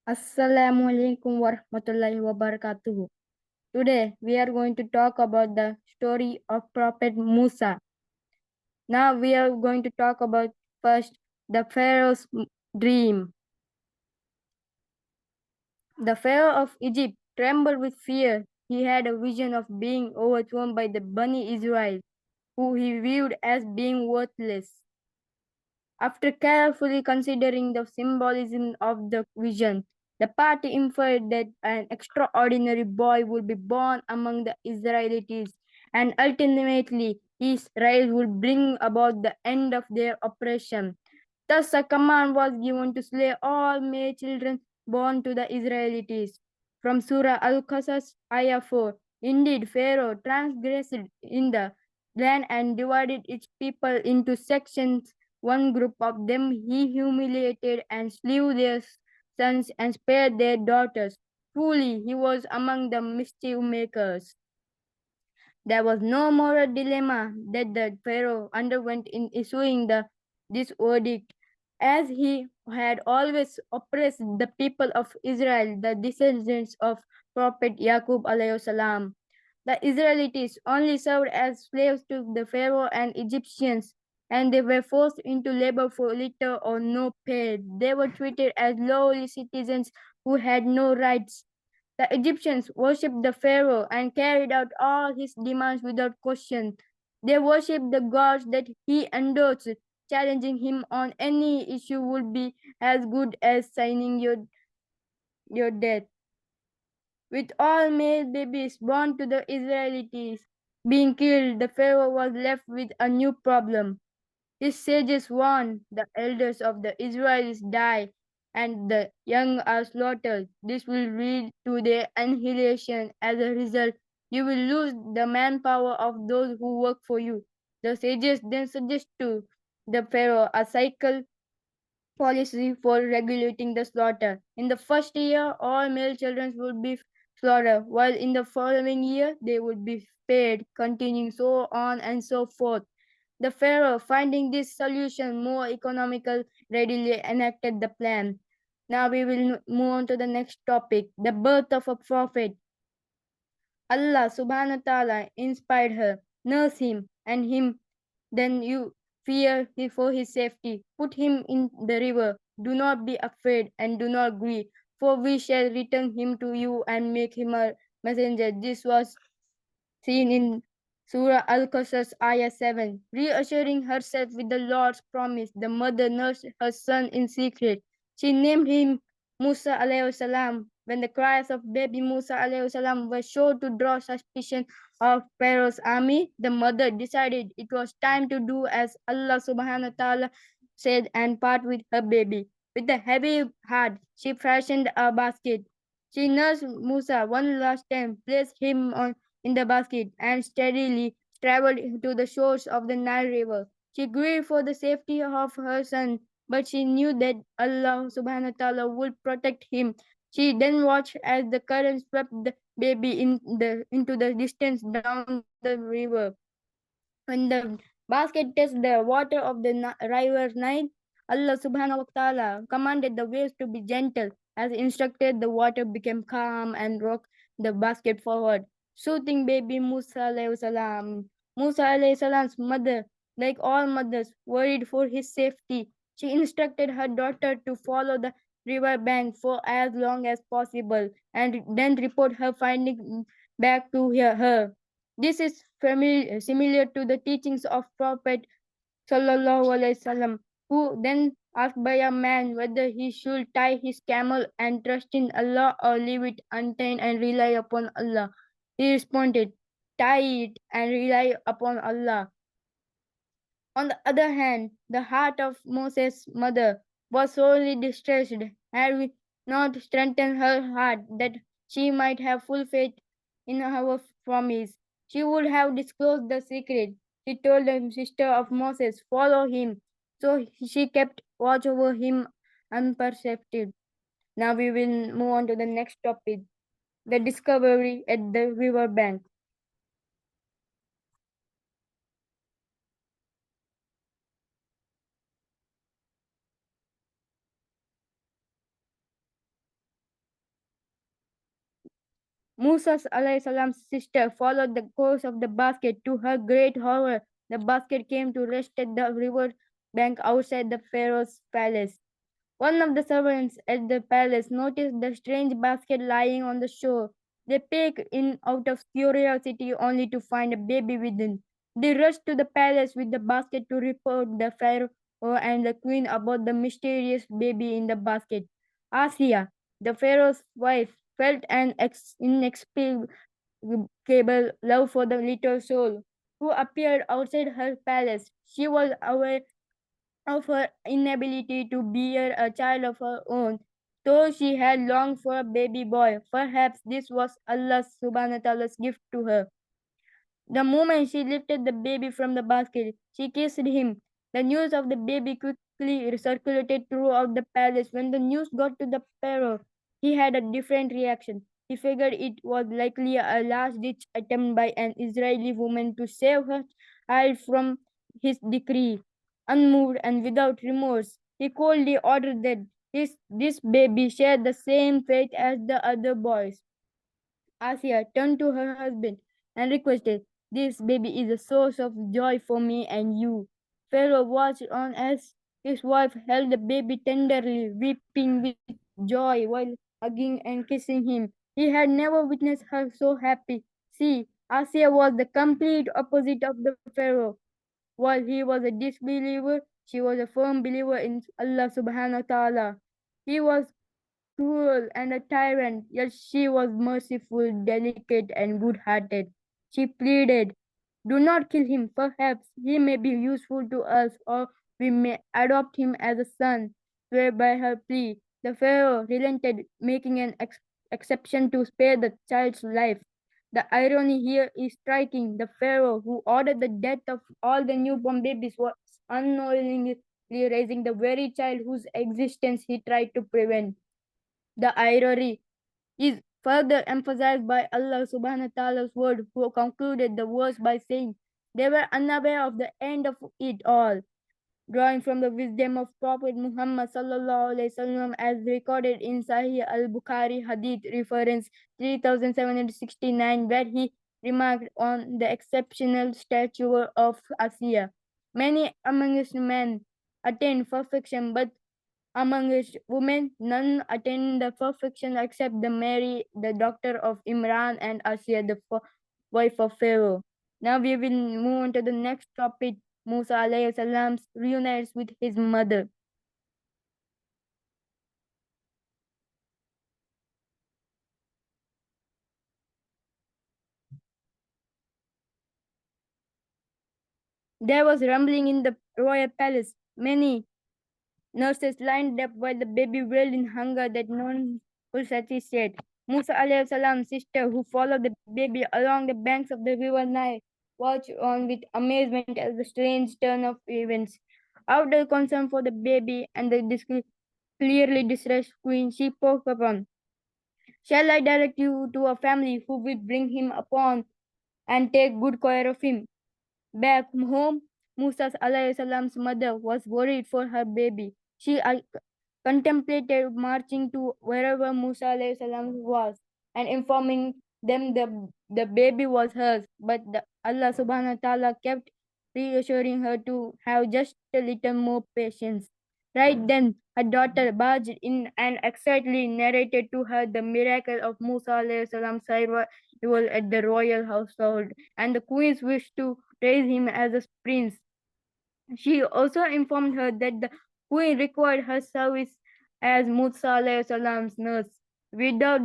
Assalamualaikum warahmatullahi wabarakatuh. Today we are going to talk about the story of Prophet Musa. Now we are going to talk about first the Pharaoh's dream. The Pharaoh of Egypt trembled with fear. He had a vision of being overthrown by the Bani Israel, who he viewed as being worthless. After carefully considering the symbolism of the vision, the party inferred that an extraordinary boy would be born among the Israelites, and ultimately his rise would bring about the end of their oppression. Thus, a command was given to slay all male children born to the Israelites. From Surah Al-Qasas, Ayah 4. Indeed, Pharaoh transgressed in the land and divided its people into sections. One group of them he humiliated and slew their sons and spared their daughters. Truly, he was among the mischief makers. There was no moral dilemma that the Pharaoh underwent in issuing this verdict, as he had always oppressed the people of Israel, the descendants of Prophet Yaqub alayhi salam. The Israelites only served as slaves to the Pharaoh and Egyptians, and they were forced into labor for little or no pay. They were treated as lowly citizens who had no rights. The Egyptians worshipped the Pharaoh and carried out all his demands without question. They worshipped the gods that he endorsed. Challenging him on any issue would be as good as signing your death. With all male babies born to the Israelites being killed, the Pharaoh was left with a new problem. His sages warned the elders of the Israelites die and the young are slaughtered. This will lead to their annihilation. As a result, you will lose the manpower of those who work for you. The sages then suggest to the Pharaoh a cycle policy for regulating the slaughter. In the first year, all male children would be slaughtered, while in the following year, they would be spared, continuing so on and so forth. The Pharaoh, finding this solution more economical, readily enacted the plan. Now we will move on to the next topic, the birth of a prophet. Allah subhanahu wa ta'ala inspired her, nurse him, and him then you fear for his safety. Put him in the river. Do not be afraid and do not grieve, for we shall return him to you and make him a messenger. This was seen in Surah Al-Qasas, Ayah 7. Reassuring herself with the Lord's promise, the mother nursed her son in secret. She named him Musa alayhi salam. When the cries of baby Musa alayhi salam were sure to draw suspicion of Pharaoh's army, the mother decided it was time to do as Allah subhanahu wa ta'ala said and part with her baby. With a heavy heart, she fashioned a basket. She nursed Musa one last time, placed him in the basket, and steadily traveled to the shores of the Nile River. She grieved for the safety of her son, but she knew that Allah subhanahu wa ta'ala would protect him. She then watched as the current swept the baby into the distance down the river. When the basket touched the water of the river Nile, Allah subhanahu wa ta'ala commanded the waves to be gentle. As instructed, the water became calm and rocked the basket forward, soothing baby Musa alayhi salam. Musa alayhi salam's mother, like all mothers, worried for his safety. She instructed her daughter to follow the river bank for as long as possible and then report her finding back to her. This is similar to the teachings of Prophet Sallallahu Alaihi Wasallam, who then asked by a man whether he should tie his camel and trust in Allah or leave it untied and rely upon Allah. He responded, tie it and rely upon Allah. On the other hand, the heart of Moses' mother was sorely distressed. Had we not strengthened her heart that she might have full faith in our promise, she would have disclosed the secret. She told the sister of Moses, follow him. So she kept watch over him unperceived. Now we will move on to the next topic, the discovery at the river bank. Musa's alayhi salam's sister followed the course of the basket. To her great horror, the basket came to rest at the river bank outside the pharaoh's palace. One of the servants at the palace noticed the strange basket lying on the shore. They peeked in out of curiosity only to find a baby within. They rushed to the palace with the basket to report the pharaoh and the queen about the mysterious baby in the basket. Asiya, the pharaoh's wife, felt an inexplicable love for the little soul who appeared outside her palace. She was aware of her inability to bear a child of her own, though she had longed for a baby boy. Perhaps this was Allah subhanahu wa ta'ala's gift to her. The moment she lifted the baby from the basket, she kissed him. The news of the baby quickly circulated throughout the palace. When the news got to the pharaoh, he had a different reaction. He figured it was likely a last ditch attempt by an Israeli woman to save her child from his decree. Unmoved and without remorse, he coldly ordered that this baby share the same fate as the other boys. Asia turned to her husband and requested, "This baby is a source of joy for me and you." Pharaoh watched on as his wife held the baby tenderly, weeping with joy while hugging and kissing him. He had never witnessed her so happy. See, Asia was the complete opposite of the Pharaoh. While he was a disbeliever, she was a firm believer in Allah subhanahu wa ta'ala. He was cruel and a tyrant, yet she was merciful, delicate, and good hearted. She pleaded, "Do not kill him. Perhaps he may be useful to us, or we may adopt him as a son." Swear by her plea, the Pharaoh relented, making an exception to spare the child's life. The irony here is striking. The Pharaoh, who ordered the death of all the newborn babies, was unknowingly raising the very child whose existence he tried to prevent. The irony is further emphasized by Allah subhanahu wa ta'ala's word, who concluded the verse by saying, "They were unaware of the end of it all," drawing from the wisdom of Prophet Muhammad sallallahu alaihi wasallam as recorded in Sahih al-Bukhari Hadith reference 3769, where he remarked on the exceptional stature of Asiya. Many amongst men attain perfection, but amongst women, none attain the perfection except the Mary, the daughter of Imran, and Asiya, the wife of Pharaoh. Now we will move on to the next topic. Musa alayhi salam reunites with his mother. There was rumbling in the royal palace. Many nurses lined up while the baby wailed in hunger that none could satisfy. Musa alayhi salam's sister, who followed the baby along the banks of the river Nile, watched on with amazement at the strange turn of events. Out of concern for the baby and the clearly distressed queen, she spoke upon, "Shall I direct you to a family who will bring him upon and take good care of him?" Back home, Musa's alayhi salam's mother was worried for her baby. She contemplated marching to wherever Musa alayhi salam was and informing them the baby was hers. But Allah subhanahu wa ta'ala kept reassuring her to have just a little more patience. Right then, her daughter barged in and excitedly narrated to her the miracle of Musa alayhi salam's survival at the royal household and the queen's wish to raise him as a prince. She also informed her that the queen required her service as Musa alayhi salam's nurse. Without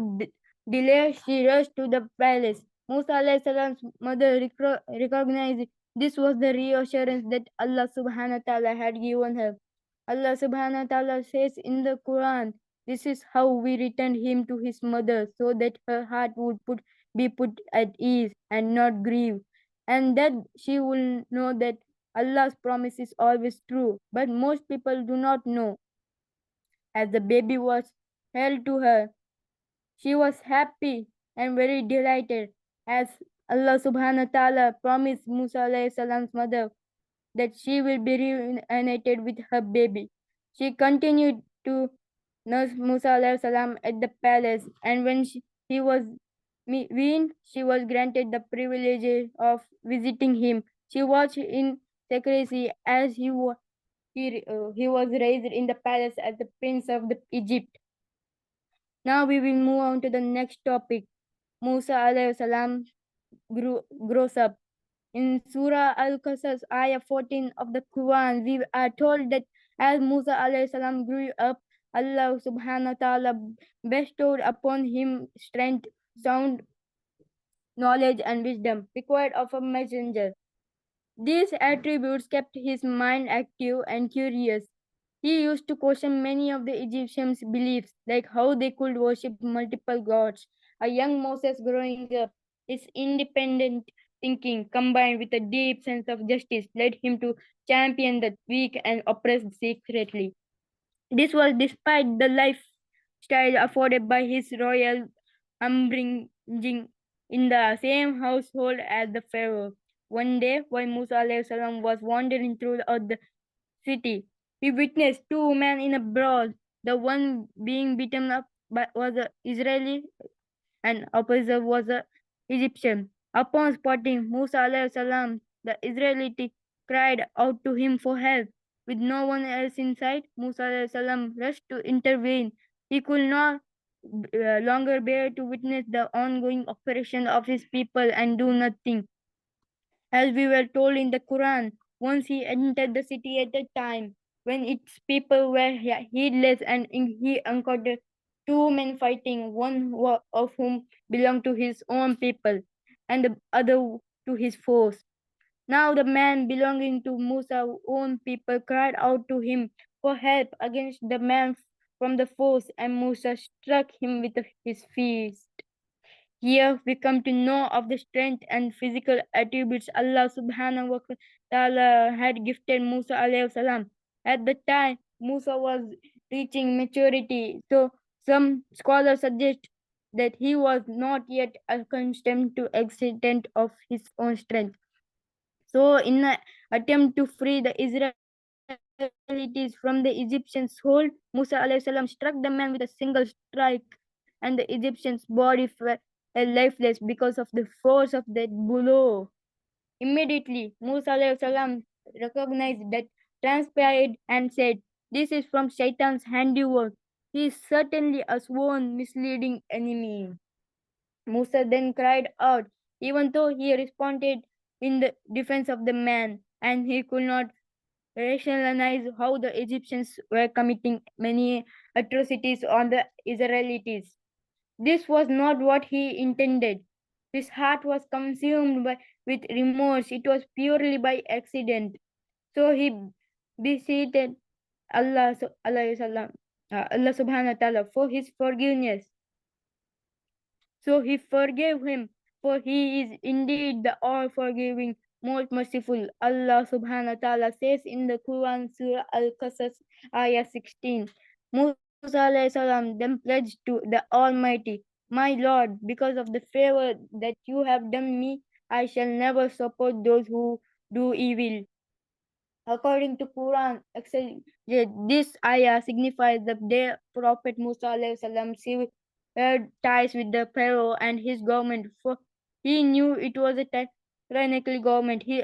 delay, she rushed to the palace. Musa alayhi salam's mother recognized this was the reassurance that Allah subhanahu wa ta'ala had given her. Allah subhanahu wa ta'ala says in the Qur'an, "This is how we returned him to his mother, so that her heart would be put at ease and not grieve, and that she will know that Allah's promise is always true." But most people do not know. As the baby was held to her, she was happy and very delighted, as Allah subhanahu wa ta'ala promised Musa alayhi salam's mother that she will be reunited with her baby. She continued to nurse Musa alayhi salam at the palace, and when he was When she was granted the privilege of visiting him, she watched in secrecy as he was raised in the palace as the prince of Egypt. Now we will move on to the next topic. Musa alayhi salam grows up. In Surah Al-Qasas, ayah 14 of the Quran, we are told that as Musa alayhi salam grew up, Allah subhanahu wa ta'ala bestowed upon him strength, sound knowledge, and wisdom required of a messenger. These attributes kept his mind active and curious. He used to question many of the Egyptians' beliefs, like how they could worship multiple gods. A young Moses growing up, his independent thinking combined with a deep sense of justice led him to champion the weak and oppressed secretly. This was despite the lifestyle afforded by his royal upbringing in the same household as the Pharaoh. One day, while Musa alayhi salam was wandering throughout the city, he witnessed two men in a brawl. The one being beaten up was an Israeli and opposite was an Egyptian. Upon spotting Musa alayhi salam, the Israelite cried out to him for help. With no one else in sight, Musa alayhi salam rushed to intervene. He could not longer bear to witness the ongoing oppression of his people and do nothing. As we were told in the Quran, once he entered the city at a time when its people were heedless and he encountered two men fighting, of whom belonged to his own people and the other to his foes. Now the man belonging to Musa's own people cried out to him for help against the man from the foes, and Musa struck him with his fist. Here we come to know of the strength and physical attributes Allah subhanahu wa ta'ala had gifted Musa alayhi salam. At the time, Musa was reaching maturity, so some scholars suggest that he was not yet accustomed to extent of his own strength. So, in an attempt to free the Israelites from the Egyptians' hold, Musa alayhi salam struck the man with a single strike, and the Egyptian's body fell lifeless because of the force of that blow. Immediately, Musa alayhi salam recognized that transpired and said, "This is from Shaitan's handiwork. He is certainly a sworn misleading enemy." Musa then cried out, even though he responded in the defense of the man, and he could not rationalize how the Egyptians were committing many atrocities on the Israelites. This was not what he intended. His heart was consumed with remorse. It was purely by accident. So he beseeched Allah subhanahu wa ta'ala for his forgiveness. So he forgave him, for he is indeed the all forgiving, most merciful. Allah subhanahu wa ta'ala says in the Quran, Surah Al Qasas, ayah 16. Musa alayhi salam then pledged to the Almighty, "My Lord, because of the favor that you have done me, I shall never support those who do evil." According to Quran, this ayah signifies the day Prophet Musa alayhi salam severed ties with the Pharaoh and his government, for he knew it was a tyrannical government. He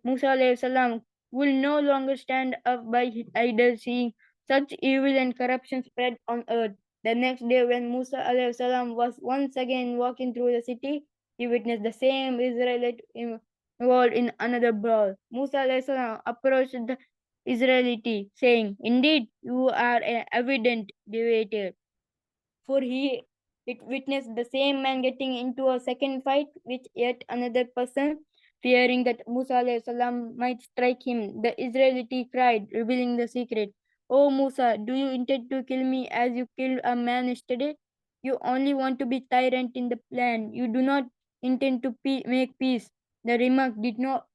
Musa alayhi salam, will no longer stand up by his idols, seeing such evil and corruption spread on earth. The next day, when Musa alayhi salam was once again walking through the city, he witnessed the same Israelite involved in another brawl. Musa alayhi salam approached the Israelite, saying, "Indeed, you are an evident deviator." For he it witnessed the same man getting into a second fight with yet another person, fearing that Musa alayhi salam might strike him. The Israelite cried, revealing the secret. "O Musa, do you intend to kill me as you killed a man yesterday? You only want to be tyrant in the plan. You do not intend to make peace." The remark did not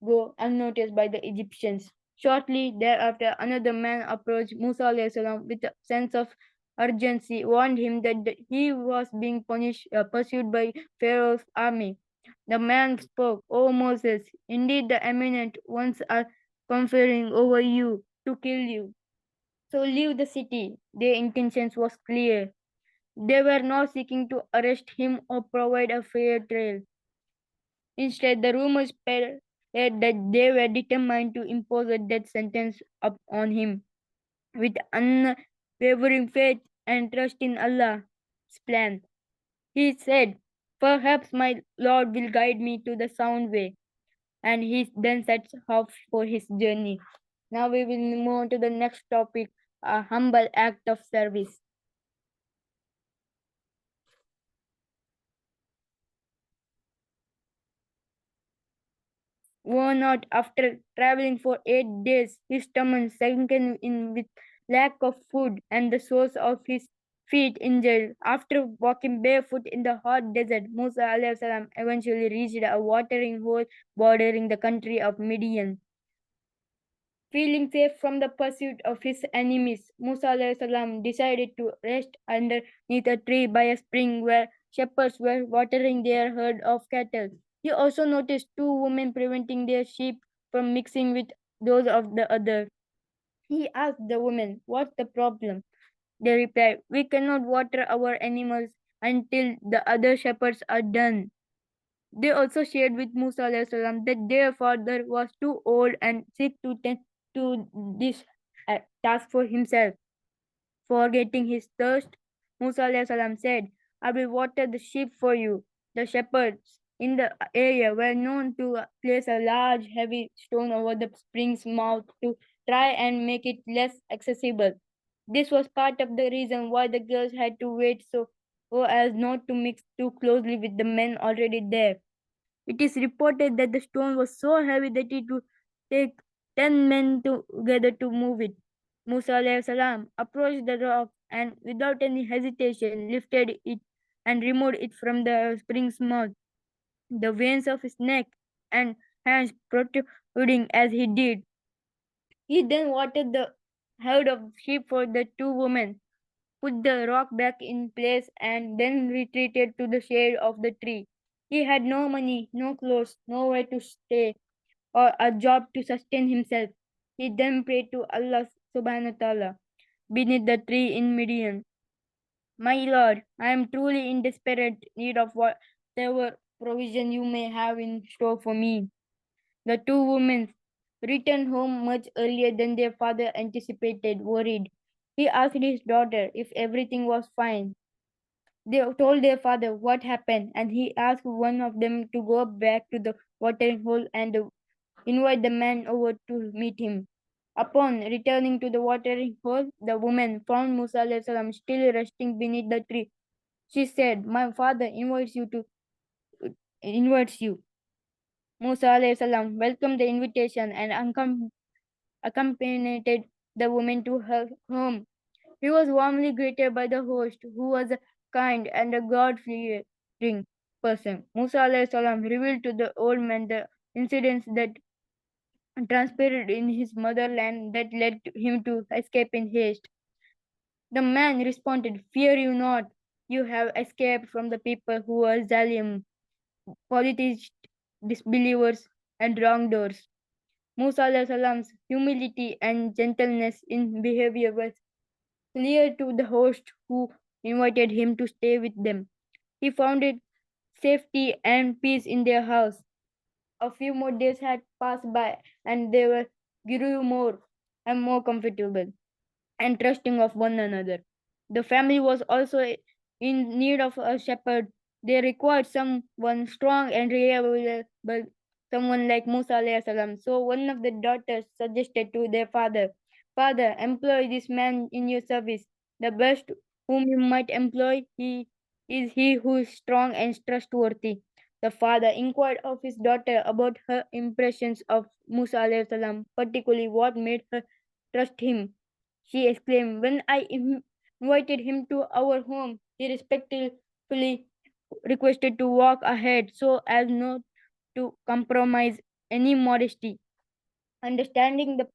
go unnoticed by the Egyptians. Shortly thereafter, another man approached Musa alayhi salam with a sense of urgency, warned him that he was being pursued by Pharaoh's army. The man spoke, "O Moses, indeed the eminent ones are conferring over you to kill you. So leave the city." Their intentions was clear. They were not seeking to arrest him or provide a fair trial. Instead, the rumors spread that they were determined to impose a death sentence on him. With unwavering faith and trust in Allah's plan, he said, "Perhaps my Lord will guide me to the sound way." And he then sets off for his journey. Now we will move on to the next topic, a humble act of service. Worn out after traveling for 8 days, his stomach sunken in with lack of food and the soles of his feet injured. After walking barefoot in the hot desert, Musa alayhi salam eventually reached a watering hole bordering the country of Midian. Feeling safe from the pursuit of his enemies, Musa alayhi salam decided to rest underneath a tree by a spring where shepherds were watering their herd of cattle. He also noticed two women preventing their sheep from mixing with those of the other. He asked the women, "What's the problem?" They replied, "We cannot water our animals until the other shepherds are done." They also shared with Musa alayhi salam that their father was too old and sick to tend to this task for himself. Forgetting his thirst, Musa alayhi salam said, "I will water the sheep for you." The shepherds in the area were known to place a large heavy stone over the spring's mouth to try and make it less accessible. This was part of the reason why the girls had to wait so as not to mix too closely with the men already there. It is reported that the stone was so heavy that it would take 10 men together to move it. Musa alayhi salam approached the rock and without any hesitation lifted it and removed it from the spring's mouth, the veins of his neck and hands protruding as he did. He then watered the herd of sheep for the two women, put the rock back in place, and then retreated to the shade of the tree. He had no money, no clothes, nowhere to stay, or a job to sustain himself. He then prayed to Allah subhanahu wa ta'ala beneath the tree in Midian. "My Lord, I am truly in desperate need of whatever provision you may have in store for me." The two women returned home much earlier than their father anticipated, worried. He asked his daughter if everything was fine. They told their father what happened, and he asked one of them to go back to the watering hole and invite the man over to meet him. Upon returning to the watering hole, the woman found Musa alayhi salam still resting beneath the tree. She said, "My father invites you." Musa alayhi salam welcomed the invitation and accompanied the woman to her home. He was warmly greeted by the host, who was a kind and a God-fearing person. Musa alayhi salam revealed to the old man the incidents that transpired in his motherland that led him to escape in haste. The man responded, "Fear you not. You have escaped from the people who are Zalim, polytheists, disbelievers, and wrongdoers." Musa alayhi salam's humility and gentleness in behavior was clear to the host who invited him to stay with them. He found it safety and peace in their house. A few more days had passed by, and they grew more and more comfortable and trusting of one another. The family was also in need of a shepherd. They required someone strong and reliable, someone like Musa alayhi salam. So one of the daughters suggested to their father, "Father, employ this man in your service. The best whom you might employ he who is strong and trustworthy." The father inquired of his daughter about her impressions of Musa alayhi salam, particularly what made her trust him. She exclaimed, "When I invited him to our home, he respectfully requested to walk ahead so as not to compromise any modesty." Understanding the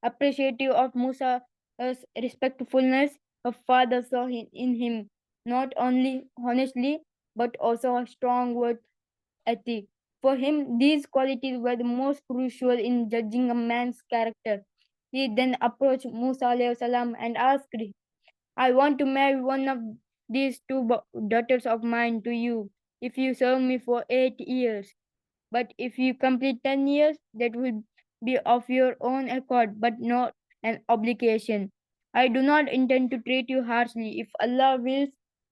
appreciative of Musa's respectfulness, her father saw in him not only honestly but also a strong word ethic. For him, these qualities were the most crucial in judging a man's character. He then approached Musa alayhi salam and asked, "I want to marry one of these two daughters of mine to you if you serve me for 8 years. But if you complete 10 years, that will be of your own accord, but not an obligation. I do not intend to treat you harshly. If Allah wills,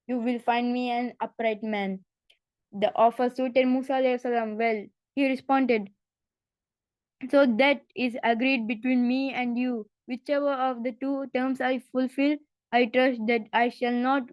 you will find me an upright man. The offer suited Musa alayhi salam well. He responded, so that is agreed between me and you. Whichever of the two terms I fulfill, I trust that I shall not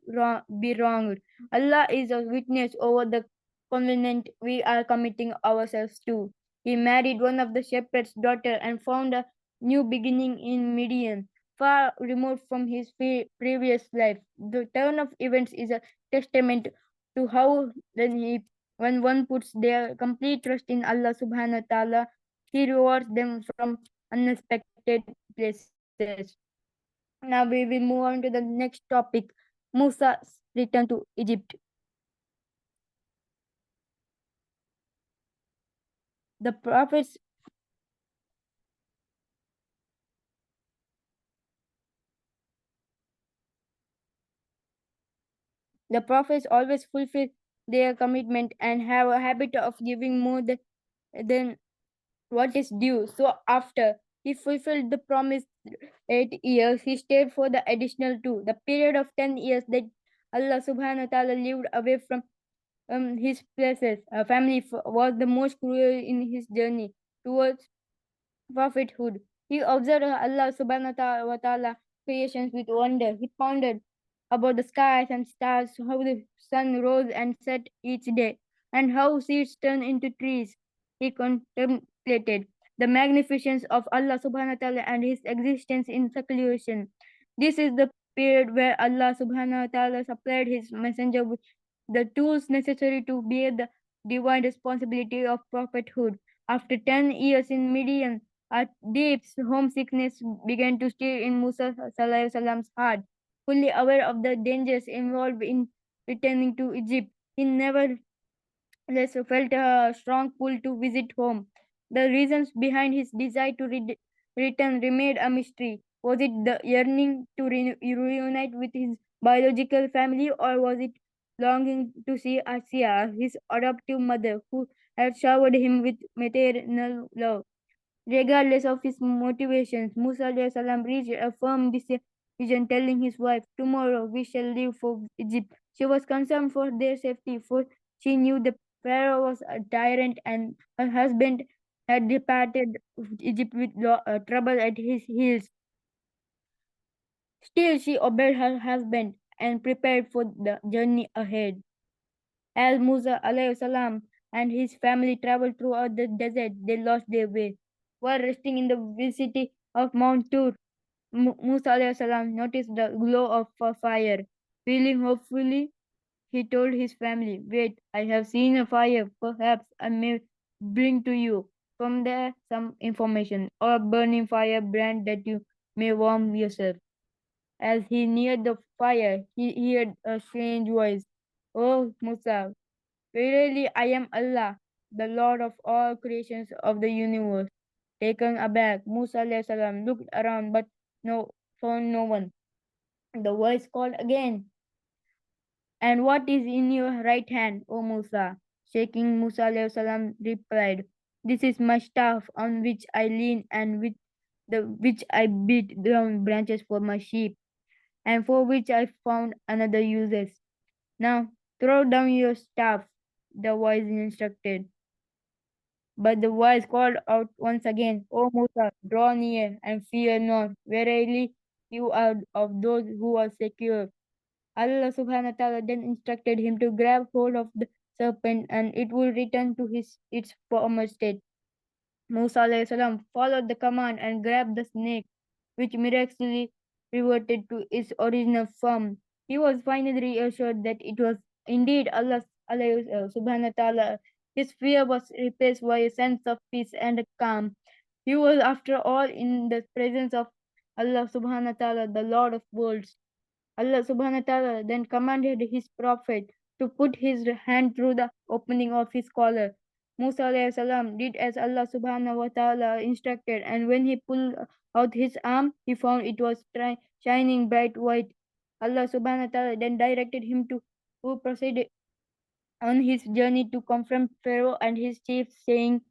be wronged. Allah is a witness over the covenant we are committing ourselves to. He married one of the shepherd's daughter and found a new beginning in Midian, far removed from his previous life. The turn of events is a testament to how when one puts their complete trust in Allah subhanahu wa ta'ala, he rewards them from unexpected places. Now we will move on to the next topic, Musa's return to Egypt. The prophets the prophets always fulfill their commitment and have a habit of giving more than what is due. So after he fulfilled the promised 8 years, he stayed for the additional two. The period of 10 years that Allah subhanahu wa ta'ala lived away from his places, family was the most cruel in his journey towards prophethood. He observed Allah subhanahu wa ta'ala creations with wonder. He pondered about the skies and stars, how the sun rose and set each day, and how seeds turn into trees. He contemplated the magnificence of Allah subhanahu wa ta'ala and his existence in seclusion. This is the period where Allah subhanahu wa ta'ala supplied his messenger with the tools necessary to bear the divine responsibility of prophethood. After 10 years in Midian, a deep homesickness began to stir in Musa Salam's heart. Fully aware of the dangers involved in returning to Egypt, he nevertheless felt a strong pull to visit home. The reasons behind his desire to return remained a mystery. Was it the yearning to reunite with his biological family, or was it longing to see Asia, his adoptive mother, who had showered him with maternal love? Regardless of his motivations, Musa alayhi salam reached a firm decision, telling his wife, "Tomorrow we shall leave for Egypt." She was concerned for their safety, for she knew the Pharaoh was a tyrant and her husband had departed Egypt with trouble at his heels. Still, she obeyed her husband and prepared for the journey ahead. As Musa alayhi salam and his family traveled throughout the desert, they lost their way. While resting in the vicinity of Mount Tur, Musa alayhi salam noticed the glow of a fire. Feeling hopefully, he told his family, "Wait, I have seen a fire. Perhaps I may bring to you from there some information or a burning fire brand that you may warm yourself." As he neared the fire, he heard a strange voice. "Oh, Musa, verily I am Allah, the Lord of all creations of the universe." Taken aback, Musa alayhi salam looked around but found no one. The voice called again, "And what is in your right hand, O Musa?" Shaking, Musa alayhi salam replied, "This is my staff on which I lean and with the which I beat down branches for my sheep, and for which I found another uses. Now throw down your staff," the voice instructed. But the voice called out once again, "O Musa, draw near and fear not. Verily, you are of those who are secure." Allah subhanahu wa ta'ala then instructed him to grab hold of the serpent and it will return to its former state. Musa alayhi salam followed the command and grabbed the snake, which miraculously reverted to its original form. He was finally reassured that it was indeed Allah subhanahu wa ta'ala. His fear was replaced by a sense of peace and calm. He was, after all, in the presence of Allah subhanahu wa ta'ala, the Lord of worlds. Allah subhanahu wa ta'ala then commanded his prophet to put his hand through the opening of his collar. Musa alayhi salam did as Allah subhanahu wa ta'ala instructed, and when he pulled out his arm, he found it was shining bright white. Allah subhanahu wa ta'ala then directed him to who proceeded on his journey to confront Pharaoh and his chiefs, saying,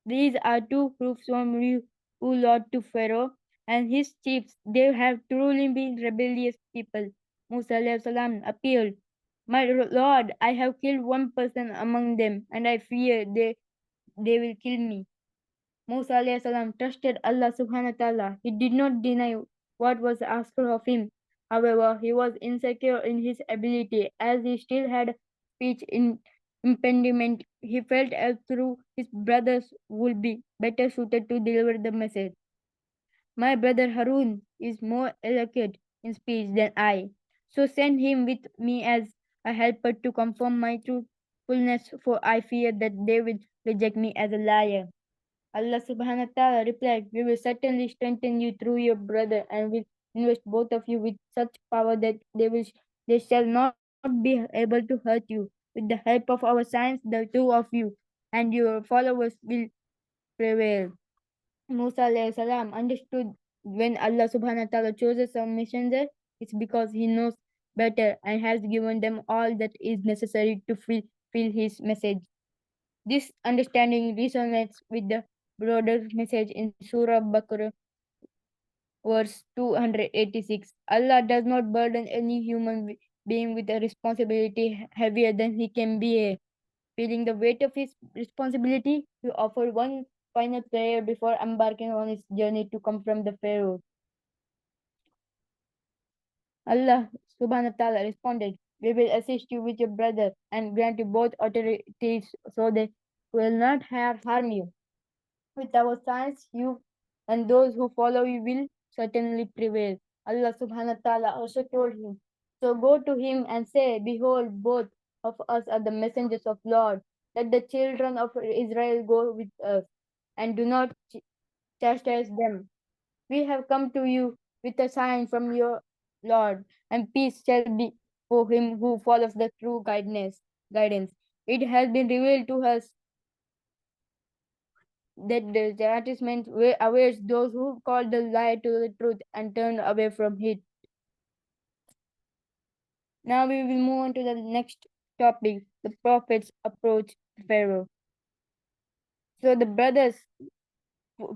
"These are two proofs from you, O Lord, to Pharaoh and his chiefs. They have truly been rebellious people." Musa alayhi salam appealed, "My Lord, I have killed one person among them, and I fear they will kill me." Musa alayhi salam trusted Allah subhanahu wa ta'ala. He did not deny what was asked of him. However, he was insecure in his ability as he still had speech impediment. He felt as though his brothers would be better suited to deliver the message. "My brother Harun is more eloquent in speech than I, so send him with me as a helper to confirm my truthfulness, for I fear that they will reject me as a liar." Allah subhanahu wa ta'ala replied, "We will certainly strengthen you through your brother and will invest both of you with such power that they shall not be able to hurt you. With the help of our science, the two of you and your followers will prevail." Musa alayhi salam understood when Allah subhanahu wa ta'ala chooses a messenger, it's because he knows better and has given them all that is necessary to fulfill his message. This understanding resonates with the broader message in Surah Baqarah, verse 286. Allah does not burden any human being with a responsibility heavier than he can bear. Feeling the weight of his responsibility, he offered one final prayer before embarking on his journey to confront the Pharaoh. Allah subhanahu wa ta'ala responded, "We will assist you with your brother and grant you both authorities so that will not harm you. With our signs, you and those who follow you will certainly prevail." Allah subhanahu wa ta'ala also told him, "So go to him and say, Behold, both of us are the messengers of Lord. Let the children of Israel go with us, and do not chastise them. We have come to you with a sign from your Lord, and peace shall be for him who follows the true guidance. It has been revealed to us that the chastisement awaits those who call the lie to the truth and turn away from it." Now we will move on to the next topic, the prophet's approach to Pharaoh. So the brothers,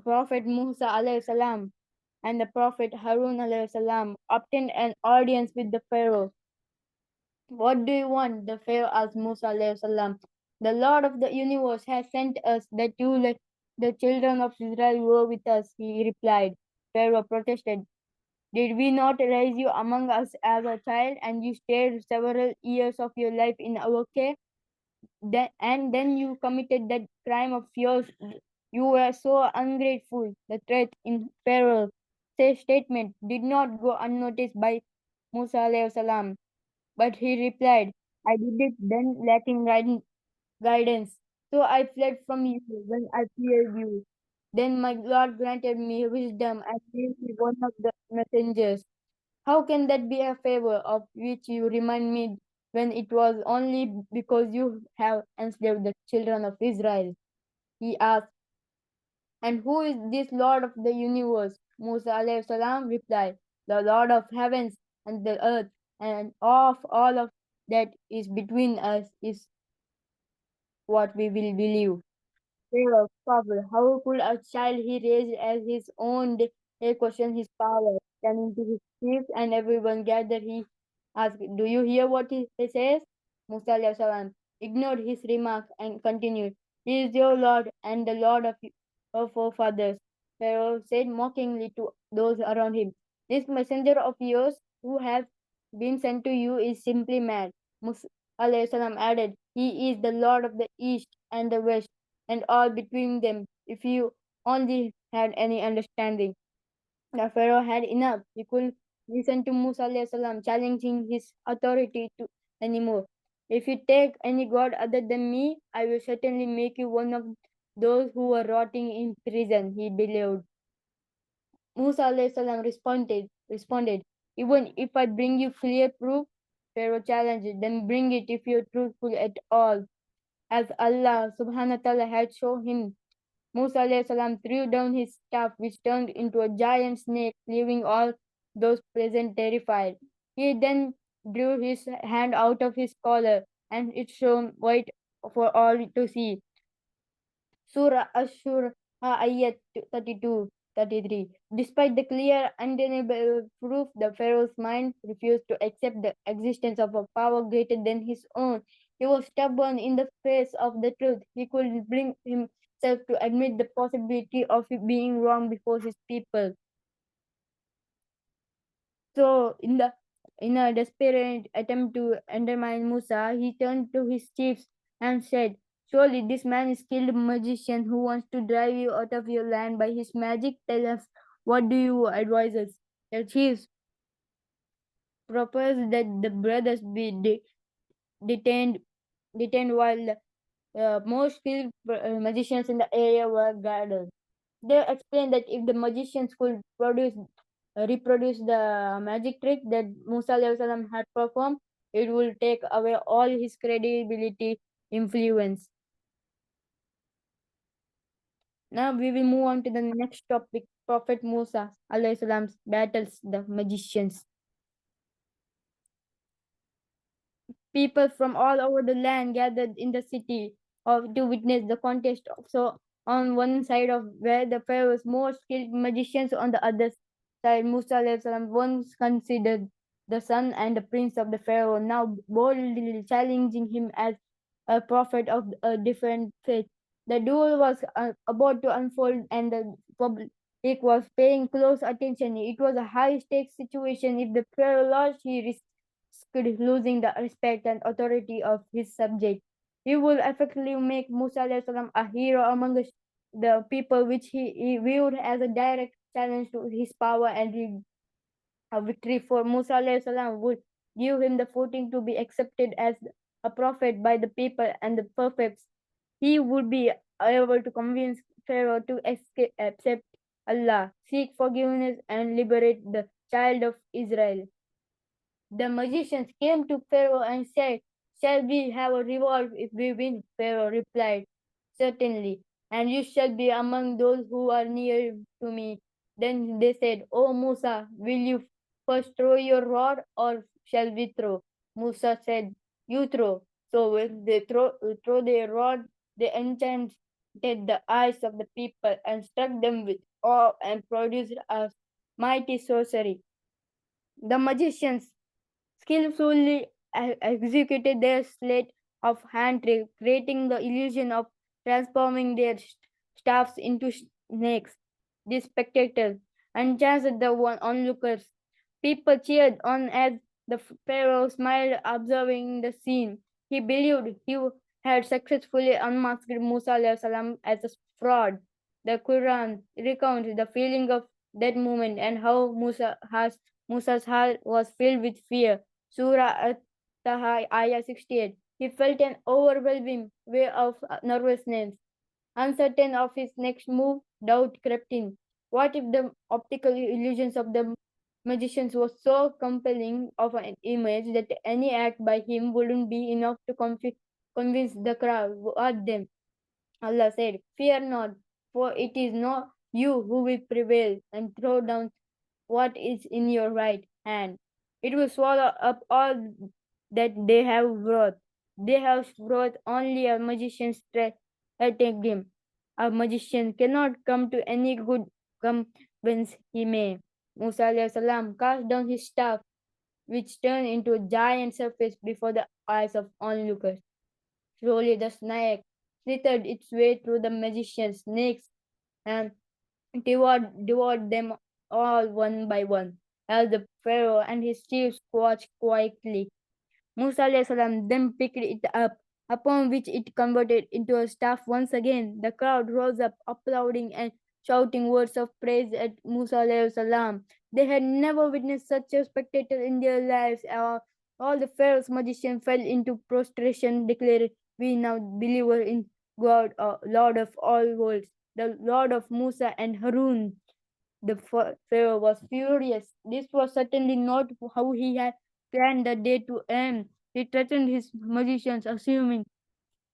Prophet Musa alayhi salam and the Prophet Harun alayhi salam, obtained an audience with the Pharaoh. "What do you want?" the Pharaoh asked Musa alayhi salam. "The Lord of the universe has sent us that you let the children of Israel go with us," he replied. Pharaoh protested, "Did we not raise you among us as a child, and you stayed several years of your life in our care? And then you committed that crime of yours. You were so ungrateful." The threat in Pharaoh's statement did not go unnoticed by Musa alayhi salam, but he replied, "I did it then lacking guidance. So I fled from you when I feared you. Then my Lord granted me wisdom and gave me one of the messengers. How can that be a favor of which you remind me when it was only because you have enslaved the children of Israel?" He asked, "And who is this Lord of the universe?" Musa alayhi salam replied, "The Lord of heavens and the earth, and of all of that is between us is what we will believe." Pharaoh scoffed. How could a child he raised as his own dare question his power? Turning to his chiefs and everyone gathered, he asked, "Do you hear what he says?" Musa alayhi salam ignored his remark and continued, "He is your Lord and the Lord of your forefathers." Pharaoh said mockingly to those around him, "This messenger of yours who has been sent to you is simply mad." Musa alayhi salam added, "He is the Lord of the East and the West and all between them. If you only had any understanding." The Pharaoh had enough. He could listen to Musa alayhi salam challenging his authority to anymore. "If you take any god other than me, I will certainly make you one of those who are rotting in prison," he believed. Musa alayhi salam responded, "Even if I bring you clear proof," Pharaoh challenged, "then bring it if you're truthful at all, as Allah subhanahu wa ta'ala had shown him." Musa alayhi salam threw down his staff, which turned into a giant snake, leaving all those present terrified. He then drew his hand out of his collar, and it shone white for all to see. Surah Ashur Ayat 32, 33. Despite the clear, undeniable proof, the Pharaoh's mind refused to accept the existence of a power greater than his own. He was stubborn in the face of the truth. He could bring himself to admit the possibility of being wrong before his people. So, in a desperate attempt to undermine Musa, he turned to his chiefs and said, "Surely this man is skilled magician who wants to drive you out of your land by his magic. Tell us, what do you advise us?" The chiefs proposed that the brothers be detained, detained while the most skilled magicians in the area were guarded. They explained that if the magicians could reproduce the magic trick that Musa alayhi salam had performed, it will take away all his credibility, influence. Now we will move on to the next topic. Prophet Musa alayhi salam battles the magicians. People from all over the land gathered in the city to witness the contest. So, on one side of where the pharaoh's most skilled magicians, on the other side, Musa alayhi salam, once considered the son and the prince of the pharaoh, now boldly challenging him as a prophet of a different faith. The duel was about to unfold, and the public was paying close attention. It was a high stakes situation. If the pharaoh lost, he risked losing the respect and authority of his subject. He would effectively make Musa alayhi salam a hero among the people, which he viewed as a direct challenge to his power, and a victory for Musa alayhi salam would give him the footing to be accepted as a prophet by the people and the prophets. He would be able to convince Pharaoh to accept Allah, seek forgiveness, and liberate the child of Israel. The magicians came to Pharaoh and said, "Shall we have a reward if we win?" Pharaoh replied, "Certainly, and you shall be among those who are near to me." Then they said, "O Musa, will you first throw your rod, or shall we throw?" Musa said, "You throw." So when they throw their rod, they enchanted the eyes of the people and struck them with awe and produced a mighty sorcery. The magicians skillfully executed their sleight of hand trick, creating the illusion of transforming their staffs into snakes. This spectacle enchanted the onlookers. People cheered on as the pharaoh smiled, observing the scene. He believed he had successfully unmasked Musa alayhi salam as a fraud. The Quran recounts the feeling of that moment and how Musa's heart was filled with fear. Surah At-Taha, Ayah 68. He felt an overwhelming wave of nervousness. Uncertain of his next move, doubt crept in. What if the optical illusions of the magicians was so compelling of an image that any act by him wouldn't be enough to convince the crowd? What then? Allah said, "Fear not, for it is not you who will prevail, and throw down what is in your right hand. It will swallow up all that they have brought. They have brought only a magician's stratagem. A magician cannot come to any good come whence he may." Musa alayhi salam cast down his staff, which turned into a giant surface before the eyes of onlookers. Slowly the snake slithered its way through the magician's snakes and devoured them all one by one, as the Pharaoh and his chiefs watched quietly. Musa alayhi salam then picked it up, upon which it converted into a staff once again. The crowd rose up, applauding and shouting words of praise at Musa alayhi salam. They had never witnessed such a spectacle in their lives. All the Pharaoh's magicians fell into prostration, declaring, "We now believe in God, Lord of all worlds, the Lord of Musa and Harun." The Pharaoh was furious. This was certainly not how he had planned the day to end. He threatened his magicians, assuming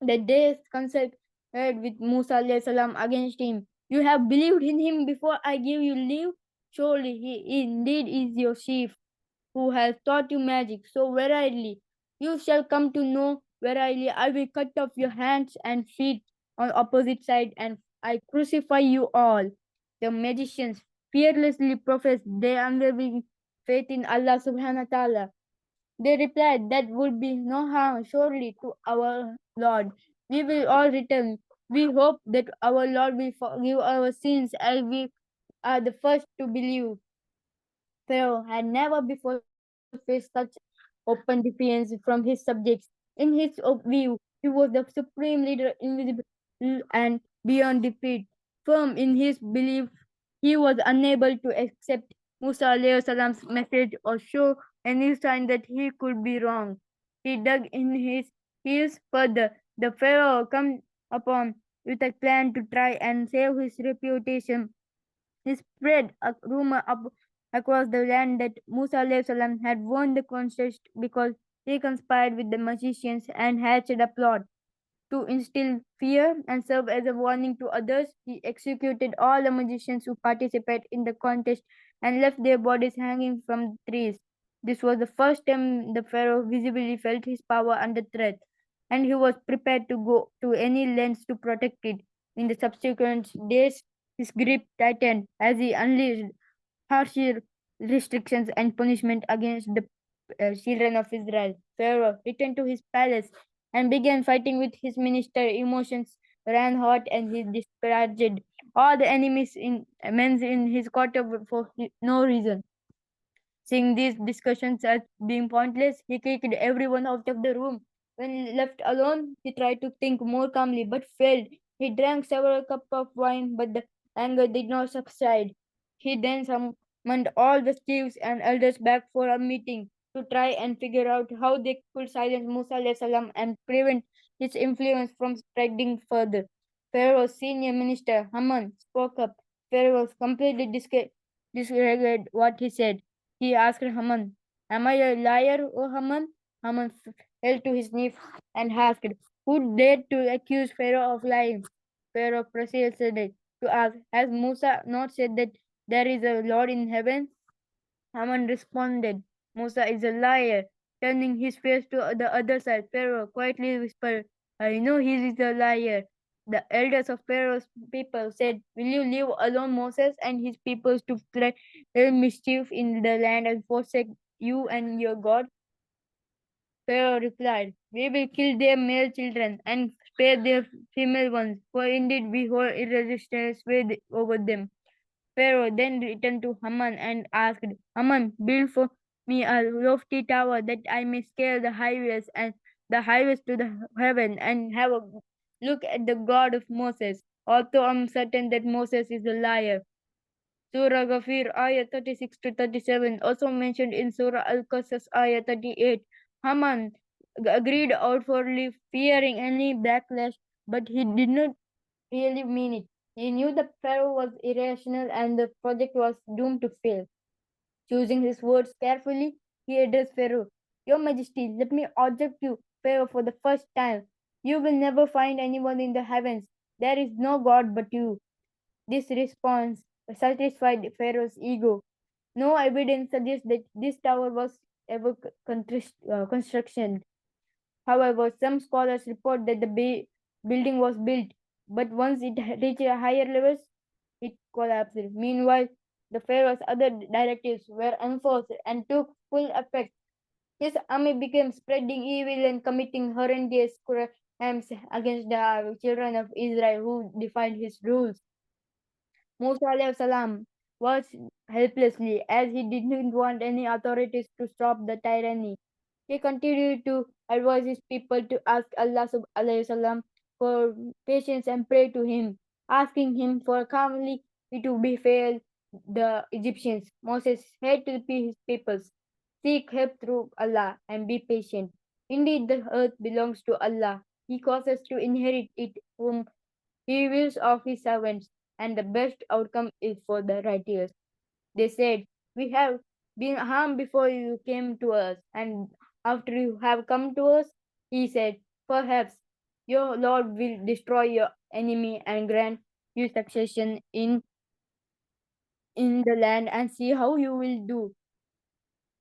that they conspired with Musa alayhi salam against him. "You have believed in him before I give you leave? Surely he indeed is your chief." who has taught you magic. So verily, you shall come to know. Verily, I will cut off your hands and feet on opposite side, and I crucify you all. The magicians fearlessly professed their unwavering faith in Allah subhanahu wa ta'ala. They replied, that would be no harm, surely, to our Lord. We will all return. We hope that our Lord will forgive our sins as we are the first to believe. Pharaoh had never before faced such open defiance from his subjects. In his view, he was the supreme leader, invisible and beyond defeat. Firm in his belief, he was unable to accept Musa alayhi salam's message or show any sign that he could be wrong. He dug in his heels further. The Pharaoh come upon with a plan to try and save his reputation. He spread a rumor across the land that Musa alayhi salam had won the contest because he conspired with the magicians and hatched a plot to instill fear and serve as a warning to others. He executed all the magicians who participated in the contest and left their bodies hanging from trees. This was the first time the pharaoh visibly felt his power under threat, and he was prepared to go to any lengths to protect it. In the subsequent days, his grip tightened as he unleashed harsher restrictions and punishment against the children of Israel. Pharaoh returned to his palace and began fighting with his minister. Emotions ran hot and he disparaged all the enemies in men in his court for no reason. Seeing these discussions as being pointless, he kicked everyone out of the room. When left alone, he tried to think more calmly but failed. He drank several cups of wine, but the anger did not subside. He then summoned all the chiefs and elders back for a meeting to try and figure out how they could silence Musa alayhi salam and prevent his influence from spreading further. Pharaoh's senior minister, Haman, spoke up. Pharaoh completely disregarded what he said. He asked Haman, am I a liar, O Haman? Haman fell to his knees and asked, who dared to accuse Pharaoh of lying? Pharaoh proceeded to ask, has Musa not said that there is a Lord in heaven? Haman responded, Musa is a liar. Turning his face to the other side, Pharaoh quietly whispered, I know he is a liar. The elders of Pharaoh's people said, will you leave alone Moses and his people to play mischief in the land and forsake you and your God? Pharaoh replied, we will kill their male children and spare their female ones, for indeed we hold irresistible sway over them. Pharaoh then returned to Haman and asked, Haman, build for me a lofty tower that I may scale the highways to the heaven and have a look at the God of Moses. Although I'm certain that Moses is a liar. Surah Ghafir ayah 36 to 37 also mentioned in Surah Al-Qasas ayah 38. Haman agreed outwardly, fearing any backlash, but he did not really mean it. He knew the Pharaoh was irrational and the project was doomed to fail. Choosing his words carefully, he addressed Pharaoh. Your Majesty, let me object you, Pharaoh, for the first time. You will never find anyone in the heavens. There is no God but you. This response satisfied Pharaoh's ego. No evidence suggests that this tower was ever constructed. However, some scholars report that the building was built, but once it reached higher levels, it collapsed. Meanwhile, the Pharaoh's other directives were enforced and took full effect. His army began spreading evil and committing horrendous crimes against the children of Israel who defied his rules. Musa alayhi salam was helplessly as he didn't want any authorities to stop the tyranny. He continued to advise his people to ask Allah alayhi salam for patience and pray to him, asking him for calmly to befall the Egyptians. Moses said to his people, seek help through Allah and be patient. Indeed, the earth belongs to Allah. He causes to inherit it whom he wills of his servants, and the best outcome is for the righteous. They said, we have been harmed before you came to us, and after you have come to us, he said, perhaps your Lord will destroy your enemy and grant you succession in the land and see how you will do.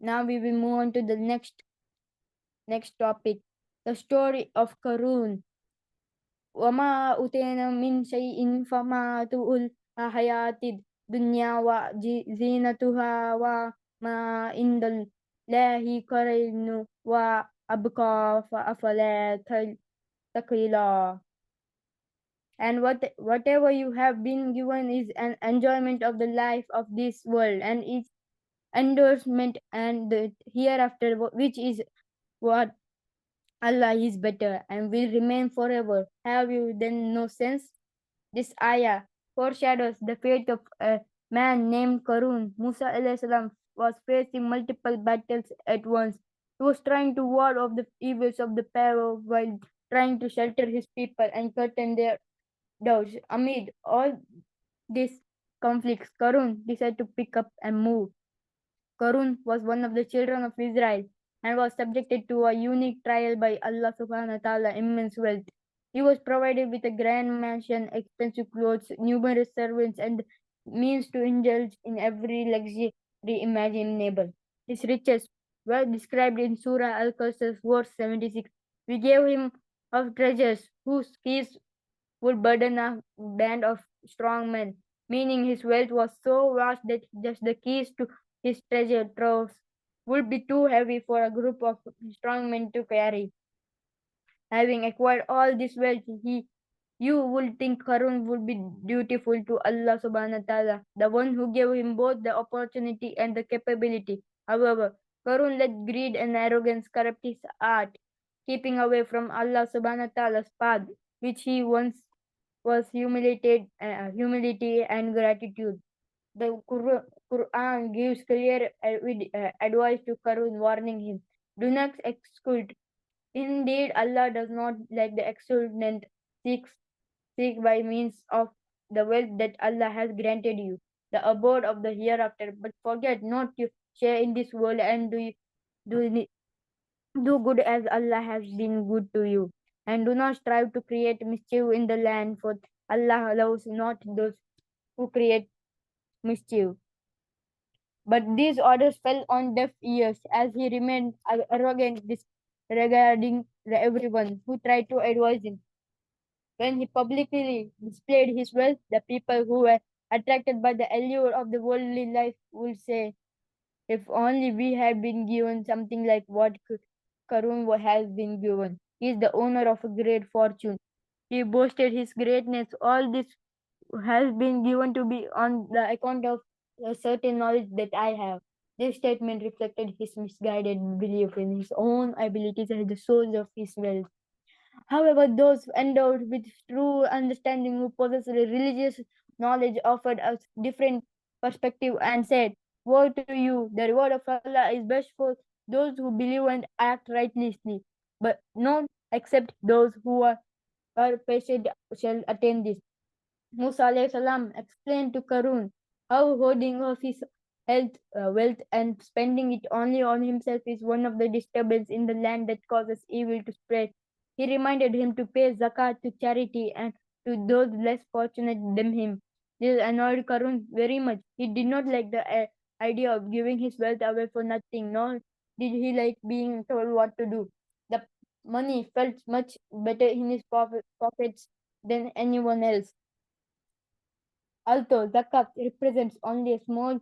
Now we will move on to the next topic, the story of Karun. وما أوتينا من شيء فمتاع الحياة الدنيا وزينتها وما عند الله خير وأبقى أفلا تعقلون. And whatever you have been given is an enjoyment of the life of this world and its endorsement and the hereafter, which is what Allah is better and will remain forever. Have you then no sense? This ayah foreshadows the fate of a man named Karun. Musa alayhi salam was facing multiple battles at once. He was trying to ward off the evils of the Pharaoh while trying to shelter his people and curtain their doubts. Amid all these conflicts, Karun decided to pick up and move. Karun was one of the children of Israel and was subjected to a unique trial by Allah subhanahu wa ta'ala immense wealth. He was provided with a grand mansion, expensive clothes, numerous servants, and means to indulge in every luxury imaginable. His riches were described in Surah Al-Qasas, verse 76. We gave him of treasures whose keys would burden a band of strong men, meaning his wealth was so vast that just the keys to his treasure troves would be too heavy for a group of strong men to carry. Having acquired all this wealth, you would think Harun would be dutiful to Allah subhanahu wa ta'ala, the one who gave him both the opportunity and the capability. However, Karun let greed and arrogance corrupt his heart, keeping away from Allah subhanahu wa ta'ala's path, which he once was humility and gratitude. The Quran gives clear advice to Karun, warning him, do not execute. Indeed, Allah does not like the exultant seek by means of the wealth that Allah has granted you, the abode of the hereafter. But forget not to share in this world and do, do good as Allah has been good to you. And do not strive to create mischief in the land, for Allah allows not those who create mischief. But these orders fell on deaf ears as he remained arrogant regarding everyone who tried to advise him. When he publicly displayed his wealth, the people who were attracted by the allure of the worldly life would say, if only we had been given something like what Karun has been given. He is the owner of a great fortune. He boasted his greatness. All this has been given to be on the account of a certain knowledge that I have. This statement reflected his misguided belief in his own abilities as the source of his wealth. However, those endowed with true understanding who possessed religious knowledge offered a different perspective and said, woe to you, the reward of Allah is best for those who believe and act righteously, but not except those who are patient shall attain this. Musa alayhi salam explained to Karun how hoarding of his wealth and spending it only on himself is one of the disturbance in the land that causes evil to spread. He reminded him to pay zakat to charity and to those less fortunate than him. This annoyed Karun very much. He did not like the idea of giving his wealth away for nothing, nor did he like being told what to do. The money felt much better in his pockets than anyone else. Although zakat represents only a small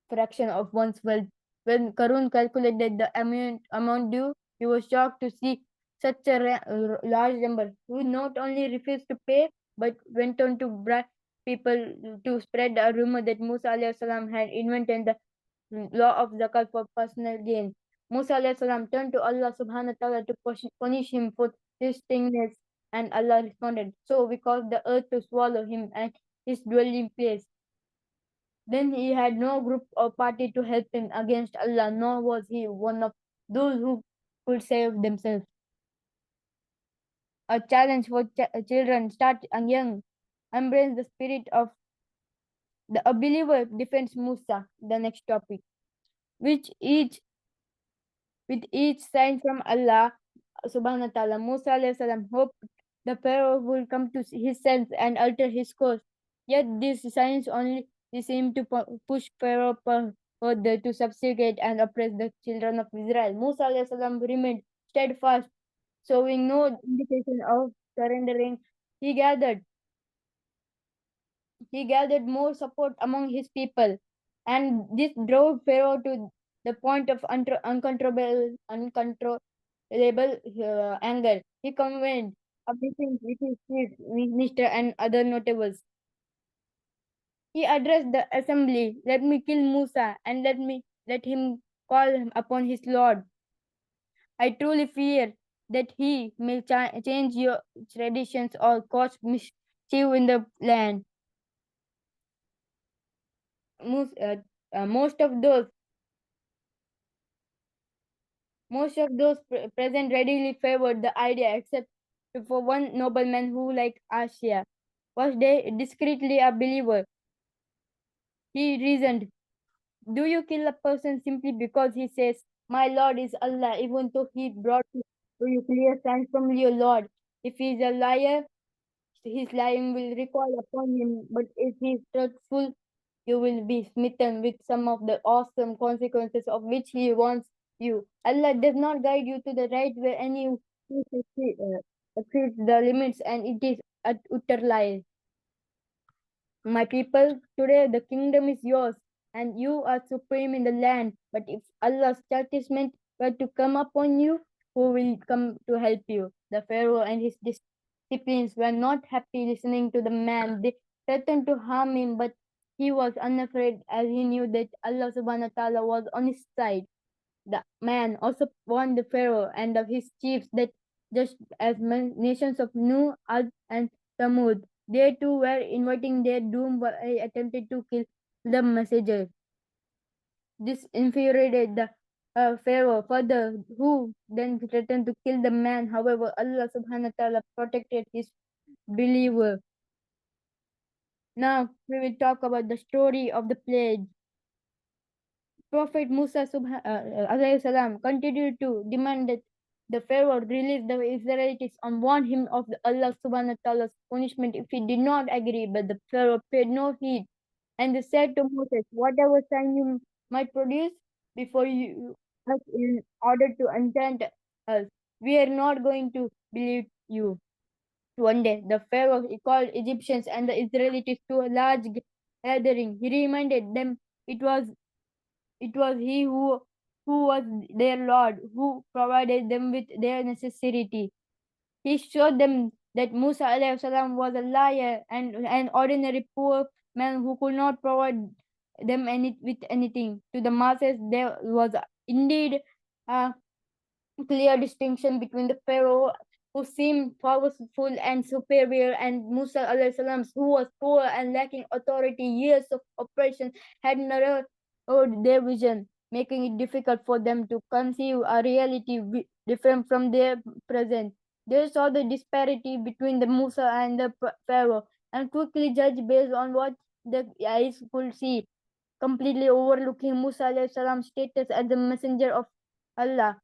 fraction of one's wealth, when Karun calculated the amount due, he was shocked to see such a large number, who not only refused to pay but went on to bribe people to spread a rumor that Musa alayhi salam had invented the law of zakat for personal gain. Musa alayhi salam turned to Allah subhanahu wa ta'ala to punish him for his thingness, and Allah responded, so we caused the earth to swallow him and his dwelling place. Then he had no group or party to help him against Allah, nor was he one of those who could save themselves. A challenge for children, start young, embrace the spirit of the believer defends Musa, the next topic, which each with each sign from Allah subhanahu wa ta'ala. Musa alayhi salam hoped the Pharaoh would come to his sense and alter his course. Yet these signs only seemed to push Pharaoh further to subjugate and oppress the children of Israel. Musa alayhi salam remained steadfast, showing no indication of surrendering. He gathered he gathered more support among his people, and this drove Pharaoh to the point of uncontrollable anger. He convened a meeting with his chief minister and other notables. He addressed the assembly, "Let me kill Musa and let him call upon his Lord. I truly fear that he may change your traditions or cause mischief in the land." Most, uh, uh, most of those most of those present readily favored the idea, except for one nobleman who, like Asia, was discreetly a believer. He reasoned, "Do you kill a person simply because he says, 'My Lord is Allah,' even though he brought to you clear signs from your Lord? If he is a liar, his lying will recoil upon him, but if he is truthful, you will be smitten with some of the awesome consequences of which he warns you. Allah does not guide you to the right way, and you exceed the limits, and it is a utter lie. My people, today the kingdom is yours, and you are supreme in the land. But if Allah's chastisement were to come upon you, who will come to help you?" The Pharaoh and his disciples were not happy listening to the man. They threatened to harm him, but he was unafraid, as he knew that Allah subhanahu wa ta'ala was on his side. The man also warned the Pharaoh and of his chiefs that just as nations of Nuh, Ad, and Thamud, they too were inviting their doom by attempting to kill the messenger. This infuriated the Pharaoh further, who then threatened to kill the man. However, Allah subhanahu wa ta'ala protected his believer. Now we will talk about the story of the plague. Prophet Musa alayhi salam continued to demand that the Pharaoh release the Israelites and warn him of the Allah subhanahu wa ta'ala's punishment if he did not agree. But the Pharaoh paid no heed, and they said to Moses, "Whatever sign you might produce before you us in order to enchant us, we are not going to believe you." One day, the Pharaoh called Egyptians and the Israelites to a large gathering. He reminded them it was it was he who was their Lord, who provided them with their necessity. He showed them that Musa alayhi salam was a liar and an ordinary poor man who could not provide them with anything. To the masses, there was indeed a clear distinction between the Pharaoh who seemed powerful and superior and Musa alayhi salam who was poor and lacking authority. Years of oppression had narrowed their vision, making it difficult for them to conceive a reality different from their present. They saw the disparity between the Musa and the Pharaoh and quickly judged based on what the eyes could see, completely overlooking Musa alayhi salam's status as the messenger of Allah.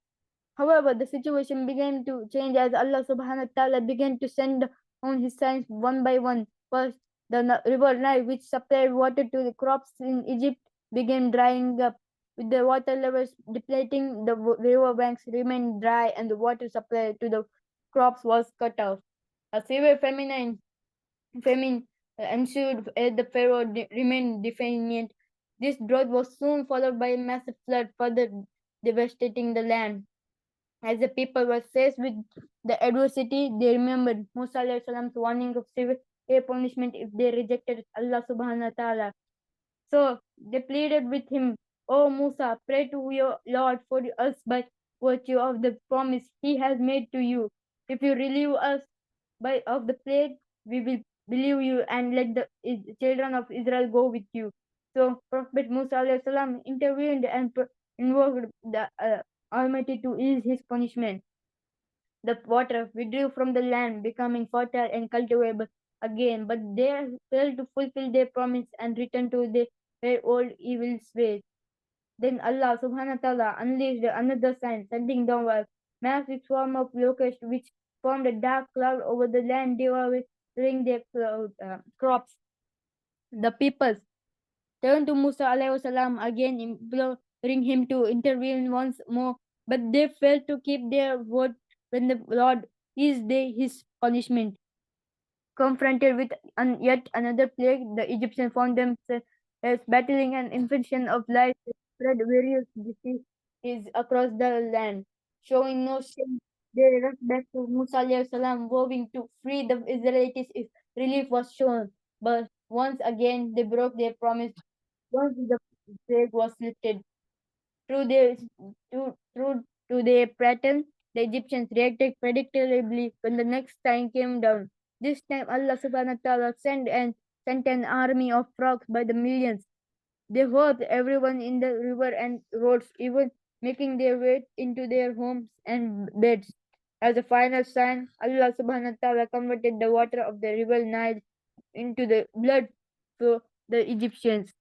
However, the situation began to change as Allah subhanahu wa ta'ala began to send on his signs one by one. First, the river Nile, which supplied water to the crops in Egypt, began drying up. With the water levels depleting, the river banks remained dry and the water supply to the crops was cut off. A severe famine ensued as the Pharaoh remained defiant. This drought was soon followed by a massive flood, further devastating the land. As the people were faced with the adversity, they remembered Musa alayhi salam's warning of severe punishment if they rejected Allah subhanahu wa ta'ala. So they pleaded with him, "O Musa, pray to your Lord for us by virtue of the promise he has made to you. If you relieve us of the plague, we will believe you and let the children of Israel go with you." So Prophet Musa alayhi salam intervened and invoked the Almighty to ease his punishment. The water withdrew from the land, becoming fertile and cultivable again, but they failed to fulfill their promise and returned to their old evil ways. Then Allah subhanahu wa ta'ala unleashed another sign, sending down a massive swarm of locusts which formed a dark cloud over the land, devouring their crops. The peoples turned to Musa alayhi salam again, imploring him to intervene once more. But they failed to keep their word when the Lord eased his punishment. Confronted with yet another plague, the Egyptians found themselves battling an infection of life that spread various diseases across the land. Showing no shame, they rushed back to Musa alayhi salam, vowing to free the Israelites if relief was shown. But once again, they broke their promise. Once the plague was lifted, through their through their pattern, the Egyptians reacted predictably when the next time came down. This time Allah subhanahu wa ta'ala sent an army of frogs by the millions. They hurt everyone in the river and roads, even making their way into their homes and beds. As a final sign, Allah subhanahu wa ta'ala converted the water of the river Nile into the blood for the Egyptians.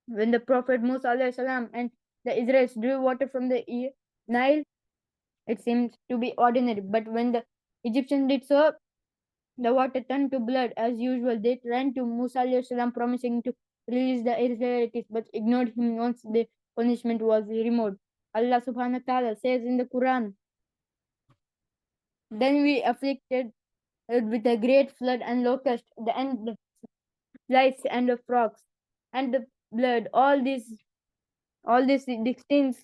When the Prophet Musa alayhi salam and the Israelites drew water from the Nile, it seemed to be ordinary. But when the Egyptians did so, the water turned to blood as usual. They ran to Musa alayhi salam, promising to release the Israelites, but ignored him once the punishment was removed. Allah subhanahu wa ta'ala says in the Quran, then we afflicted it with a great flood and locust, the flies and the frogs, and the blood. All these distinct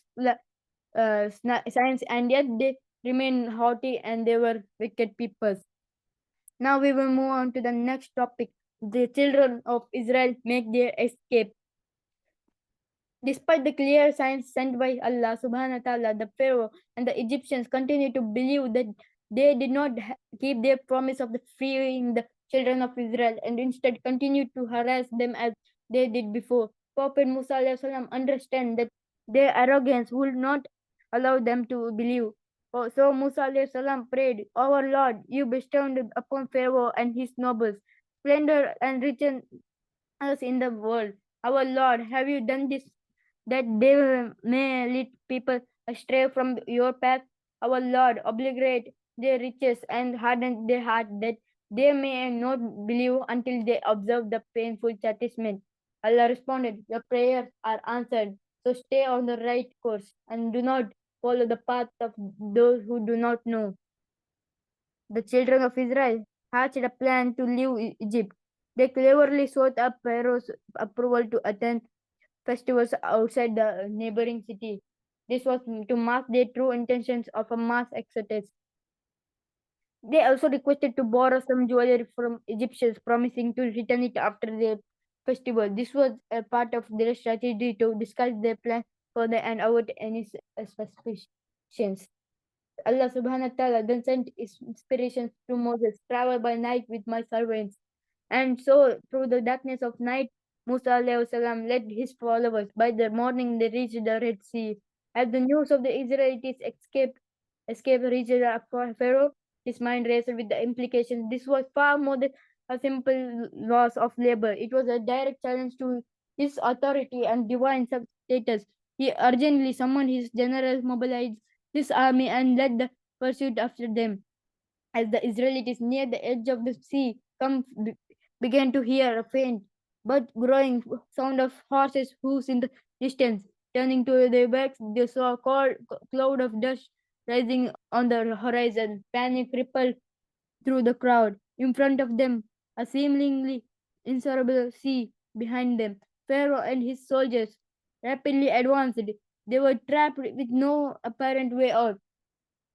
signs, and yet they remain haughty and they were wicked people. Now we will move on to the next topic. The children of Israel make their escape. Despite the clear signs sent by Allah subhanahu wa ta'ala, the Pharaoh and the Egyptians continue to believe that they did not keep their promise of the freeing the children of Israel and instead continued to harass them as they did before. Prophet Musa alayhi salam understand that their arrogance would not allow them to believe. So Musa alayhi salam prayed, Our Lord, you bestowed upon Pharaoh and his nobles splendor and riches us in the world. Our Lord, have you done this that they may lead people astray from your path? Our Lord, obligate their riches and harden their heart that they may not believe until they observe the painful chastisement. Allah responded, Your prayers are answered, so stay on the right course and do not follow the path of those who do not know. The children of Israel hatched a plan to leave Egypt. They cleverly sought up Pharaoh's approval to attend festivals outside the neighboring city. This was to mark their true intentions of a mass exodus. They also requested to borrow some jewelry from Egyptians, promising to return it after their festival. This was a part of their strategy to disguise their plan further and avoid any suspicions. Allah subhanahu wa ta'ala then sent inspirations to Moses, travel by night with my servants. And so, through the darkness of night, Musa alayhi salam led his followers. By the morning, they reached the Red Sea. As the news of the Israelites escape reached Pharaoh, his mind raced with the implications. This was far more than a simple loss of labor. It was a direct challenge to his authority and divine status. He urgently summoned his generals, mobilized this army, and led the pursuit after them. As the Israelites neared the edge of the sea, began to hear a faint but growing sound of horses' hoofs in the distance. Turning to their backs, they saw a cloud of dust rising on the horizon. Panic rippled through the crowd. In front of them, a seemingly insurmountable sea. Behind them, Pharaoh and his soldiers rapidly advanced. They were trapped with no apparent way out.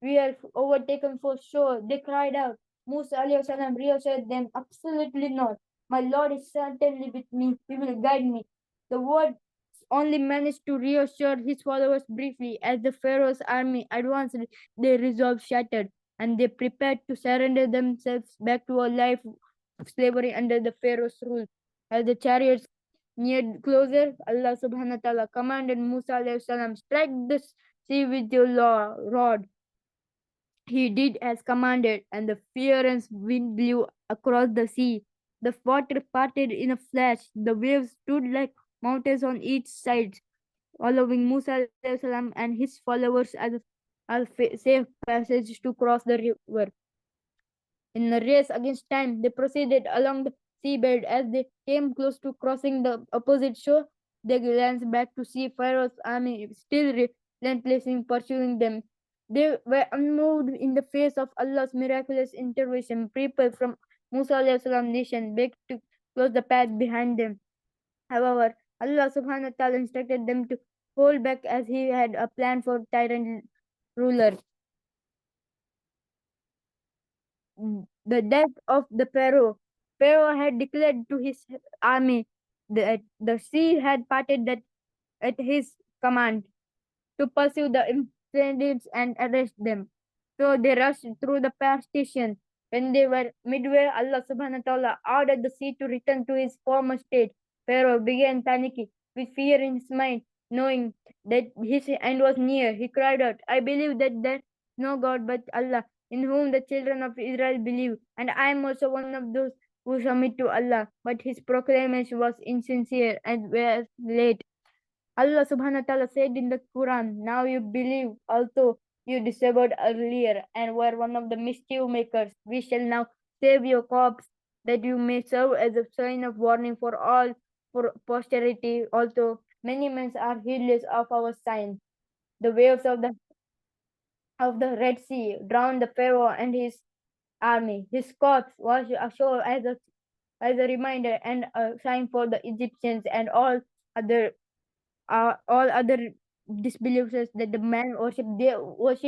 We are overtaken for sure, they cried out. Musa alayhi salam reassured them, Absolutely not. My Lord is certainly with me. He will guide me. The words only managed to reassure his followers briefly. As the Pharaoh's army advanced, their resolve shattered, and they prepared to surrender themselves back to a life of slavery under the Pharaoh's rule. As the chariots neared closer, Allah subhanahu wa ta'ala commanded Musa alayhi salam, Strike the sea with your rod. He did as commanded, and the fierce wind blew across the sea. The water parted in a flash. The waves stood like mountains on each side, allowing Musa alayhi salam and his followers a safe passage to cross the river. In a race against time, they proceeded along the seabed. As they came close to crossing the opposite shore, they glanced back to see Pharaoh's army still relentlessly pursuing them. They were unmoved in the face of Allah's miraculous intervention. People from Musa alayhi salam nation begged to close the path behind them. However, Allah subhanahu wa ta'ala instructed them to hold back as he had a plan for tyrant ruler. The death of the Pharaoh. Pharaoh had declared to his army that the sea had parted that at his command to pursue the insurgents and arrest them. So they rushed through the partition. When they were midway, Allah subhanahu wa ta'ala ordered the sea to return to its former state. Pharaoh began panicking with fear in his mind, knowing that his end was near. He cried out, I believe that there is no God but Allah, in whom the children of Israel believe, and I am also one of those who submit to Allah. But his proclamation was insincere and was late. Allah subhanahu wa ta'ala said in the Quran, now you believe, although you disobeyed earlier and were one of the mischief makers. We shall now save your corpse, that you may serve as a sign of warning for all for posterity, although many men are heedless of our signs. The waves of the Red Sea drowned the Pharaoh and his army. His corpse was ashore as a reminder and a sign for the Egyptians and all other disbelievers that the man worship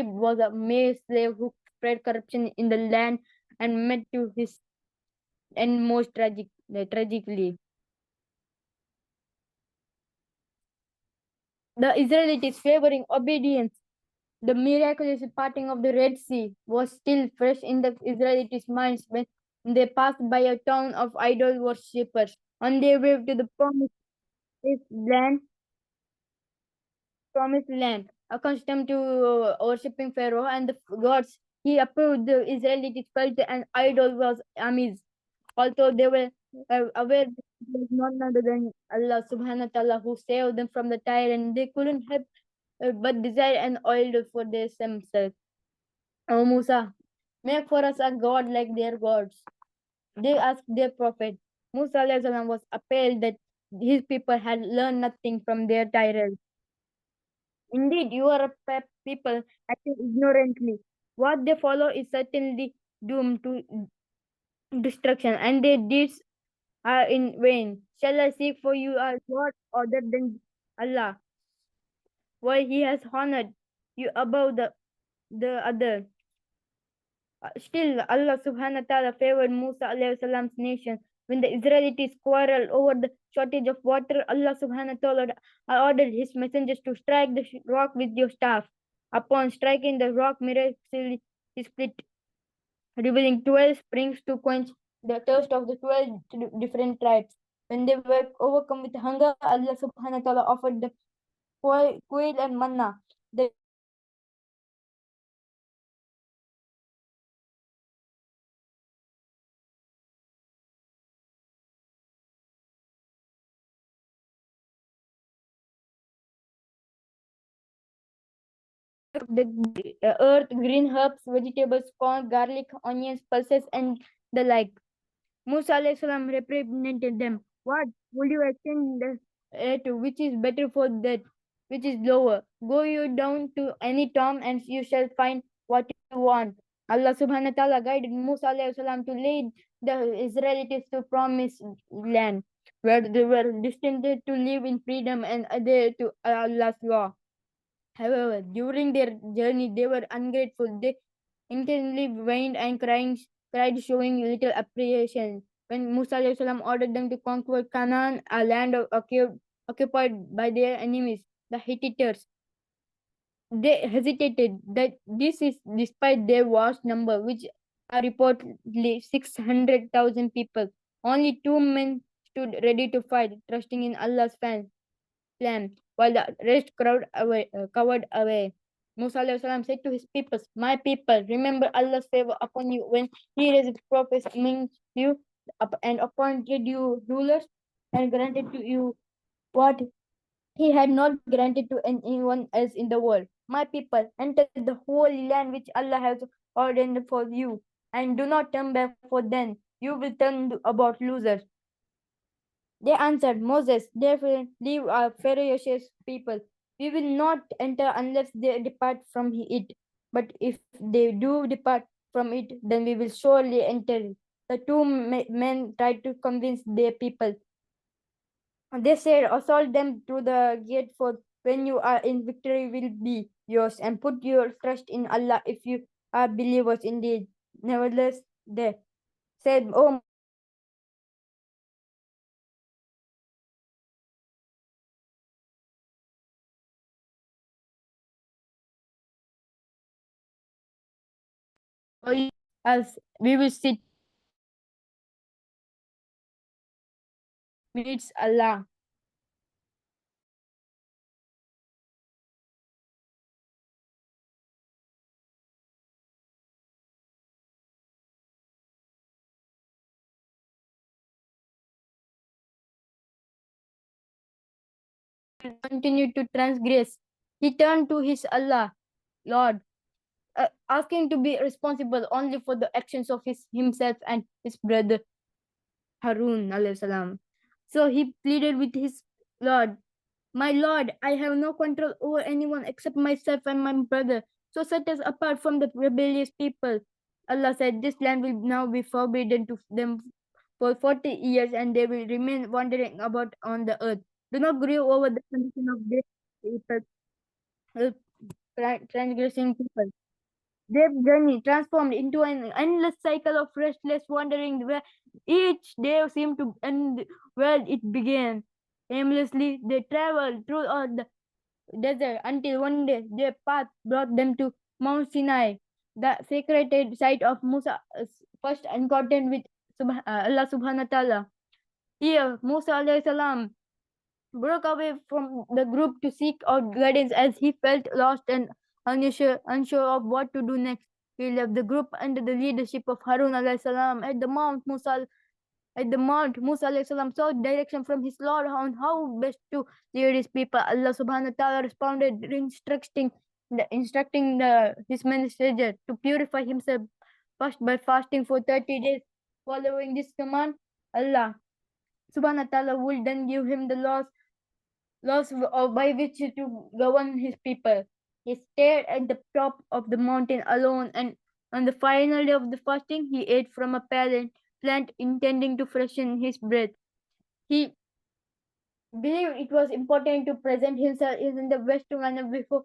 was a mere slave who spread corruption in the land and met to his end most tragically. The Israelites favoring obedience. The miraculous parting of the Red Sea was still fresh in the Israelites' minds when they passed by a town of idol worshippers. On their way to the land, promised land, accustomed to worshipping Pharaoh and the gods, he approved the Israelites felt and idol was armies. Although they were aware that there was none other than Allah subhanahu wa ta'ala who saved them from the tyrant, they couldn't help but desire an oil for themselves. O Musa, make for us a god like their gods. They asked their prophet. Musa alayhi salam was appalled that his people had learned nothing from their tyrants. Indeed, you are a people acting ignorantly. What they follow is certainly doomed to destruction, and their deeds are in vain. Shall I seek for you a God other than Allah, while He has honored you above the other? Still, Allah subhanahu wa ta'ala favored Musa alayhi salam's nation. When the Israelites quarreled over the shortage of water, Allah subhanahu wa ta'ala ordered his messengers to strike the rock with your staff. Upon striking the rock, miraculously he split, revealing 12 springs to quench the thirst of the 12 different tribes. When they were overcome with hunger, Allah subhanahu wa ta'ala offered the quail and manna. The earth, green herbs, vegetables, corn, garlic, onions, pulses, and the like. Musa alayhi salam represented them. What will you attend at which is better for that which is lower? Go you down to any tomb and you shall find what you want. Allah subhanahu wa ta'ala guided Musa alayhi salam to lead the Israelites to promised land where they were destined to live in freedom and adhere to Allah's law. However, during their journey, they were ungrateful. They intensely whined and cried, showing little appreciation. When Musa alayhi salam ordered them to conquer Canaan, a land occupied by their enemies, the Hittites, they hesitated. That this is despite their vast number, which are reportedly 600,000 people. Only 2 men stood ready to fight, trusting in Allah's plan, while the rest covered away. Musa alayhi salam said to his people, my people, remember Allah's favor upon you when He raised prophets among you and appointed you rulers and granted to you what He had not granted to anyone else in the world. My people, enter the holy land which Allah has ordained for you, and do not turn back for then. you will turn about losers. They answered, Moses, therefore leave our ferocious people. We will not enter unless they depart from it. But if they do depart from it, then we will surely enter. The two men tried to convince their people. They said, assault them through the gate, for when you are in victory will be yours, and put your trust in Allah if you are believers indeed. Nevertheless, they said, O Moses, we will not enter unless you depart from it. But if you depart from it, then we will surely enter. Allah subhanahu wa ta'ala replied, never else we will sit meets Allah. Continued to transgress. He turned to his Allah, Lord, asking to be responsible only for the actions of himself and his brother Harun alayhi salam. So he pleaded with his Lord, my Lord, I have no control over anyone except myself and my brother. So set us apart from the rebellious people. Allah said, this land will now be forbidden to them for 40 years and they will remain wandering about on the earth. Do not grieve over the condition of this people, uh, transgressing people. Their journey transformed into an endless cycle of restless wandering where each day seemed to end where it began. Aimlessly, they traveled throughout the desert until one day their path brought them to Mount Sinai, the sacred site of Musa's first encounter with Allah subhanahu wa ta'ala. Here, Musa alayhi salam broke away from the group to seek out guidance as he felt lost and unsure of what to do next. He left the group under the leadership of Harun alayhi salam at the mount. Musa alayhi salam sought direction from his Lord on how best to lead his people. Allah subhanahu wa ta'ala responded, instructing his messenger to purify himself first by fasting for 30 days. Following this command, Allah subhanahu wa ta'ala will then give him the laws by which to govern his people. He stayed at the top of the mountain alone, and on the final day of the fasting, he ate from a plant intending to freshen his breath. He believed it was important to present himself in the best manner before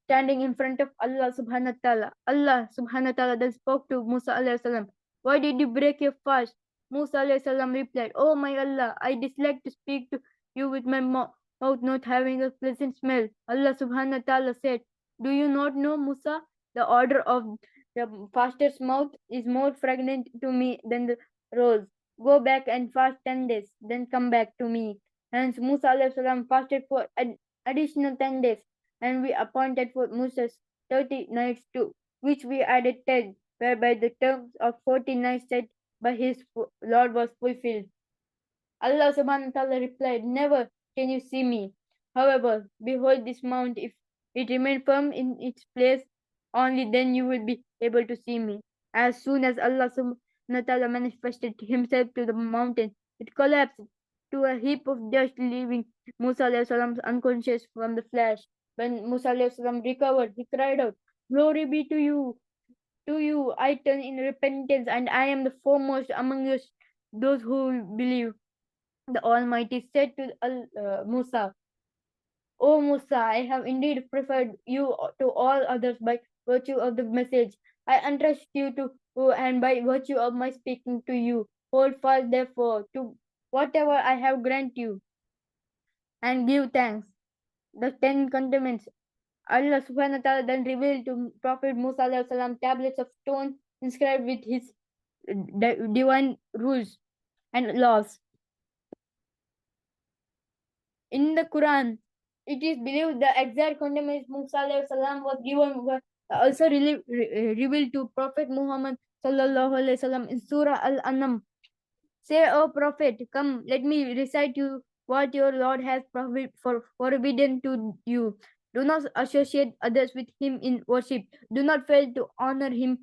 standing in front of Allah subhanahu wa ta'ala. Allah subhanahu wa ta'ala then spoke to Musa alayhi salam. Why did you break your fast? Musa alayhi salam replied, oh my Allah, I dislike to speak to you with my mouth not having a pleasant smell. Allah subhanahu wa ta'ala said, do you not know, Musa? The order of the faster's mouth is more fragrant to me than the rose. Go back and fast 10 days, then come back to me. Hence Musa alayhi salam fasted for additional 10 days, and we appointed for Musa's 30 nights too, which we added 10, whereby the terms of 40 nights set by his Lord was fulfilled. Allah subhanahu wa ta'ala replied, never can you see me. However, behold this mount, if it remain firm in its place, only then you will be able to see me. As soon as Allah subhanahu wa ta'ala manifested himself to the mountain, it collapsed to a heap of dust, leaving Musa alayhi salam unconscious from the flash. When Musa alayhi salam recovered, he cried out, glory be to you. To you I turn in repentance, and I am the foremost among those who believe. The Almighty said to Musa, O Musa, I have indeed preferred you to all others by virtue of the message I entrust you to, and by virtue of my speaking to you. Hold fast, therefore, to whatever I have granted you, and give thanks. The Ten Commandments. Allah subhanahu wa ta'ala then revealed to Prophet Musa alayhi salam tablets of stone inscribed with his divine rules and laws. In the Quran, it is believed the exact commandments Musa alayhi salam was given were also revealed to Prophet Muhammad sallallahu alayhi salam in Surah Al-Anam. Say, O Prophet, come, let me recite you what your Lord has forbidden to you. Do not associate others with him in worship. Do not fail to honor him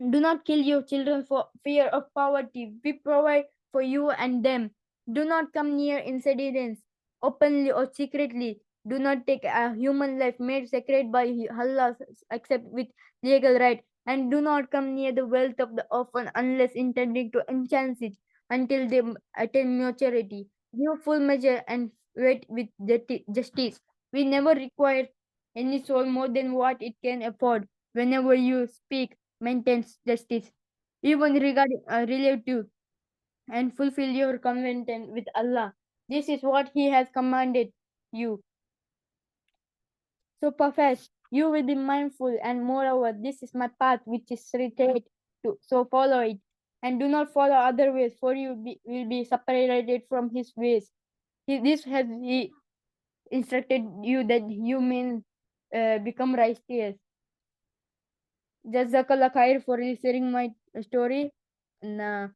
Do not kill your children for fear of poverty. We provide for you and them. Do not come near incidents, openly or secretly. Do not take a human life made sacred by Allah except with legal right. And do not come near the wealth of the orphan unless intending to enchant it until they attain maturity. Give full measure and wait with justice. We never require any soul more than what it can afford. Whenever you speak, maintains justice, even regarding a relative, and fulfill your covenant with Allah. This is what He has commanded you. So perfect, you will be mindful, and moreover, this is my path which is straight to. So follow it, and do not follow other ways, for you will be separated from His ways. This has He instructed you that you may become righteous. Jazakallah khair for listening my story. And,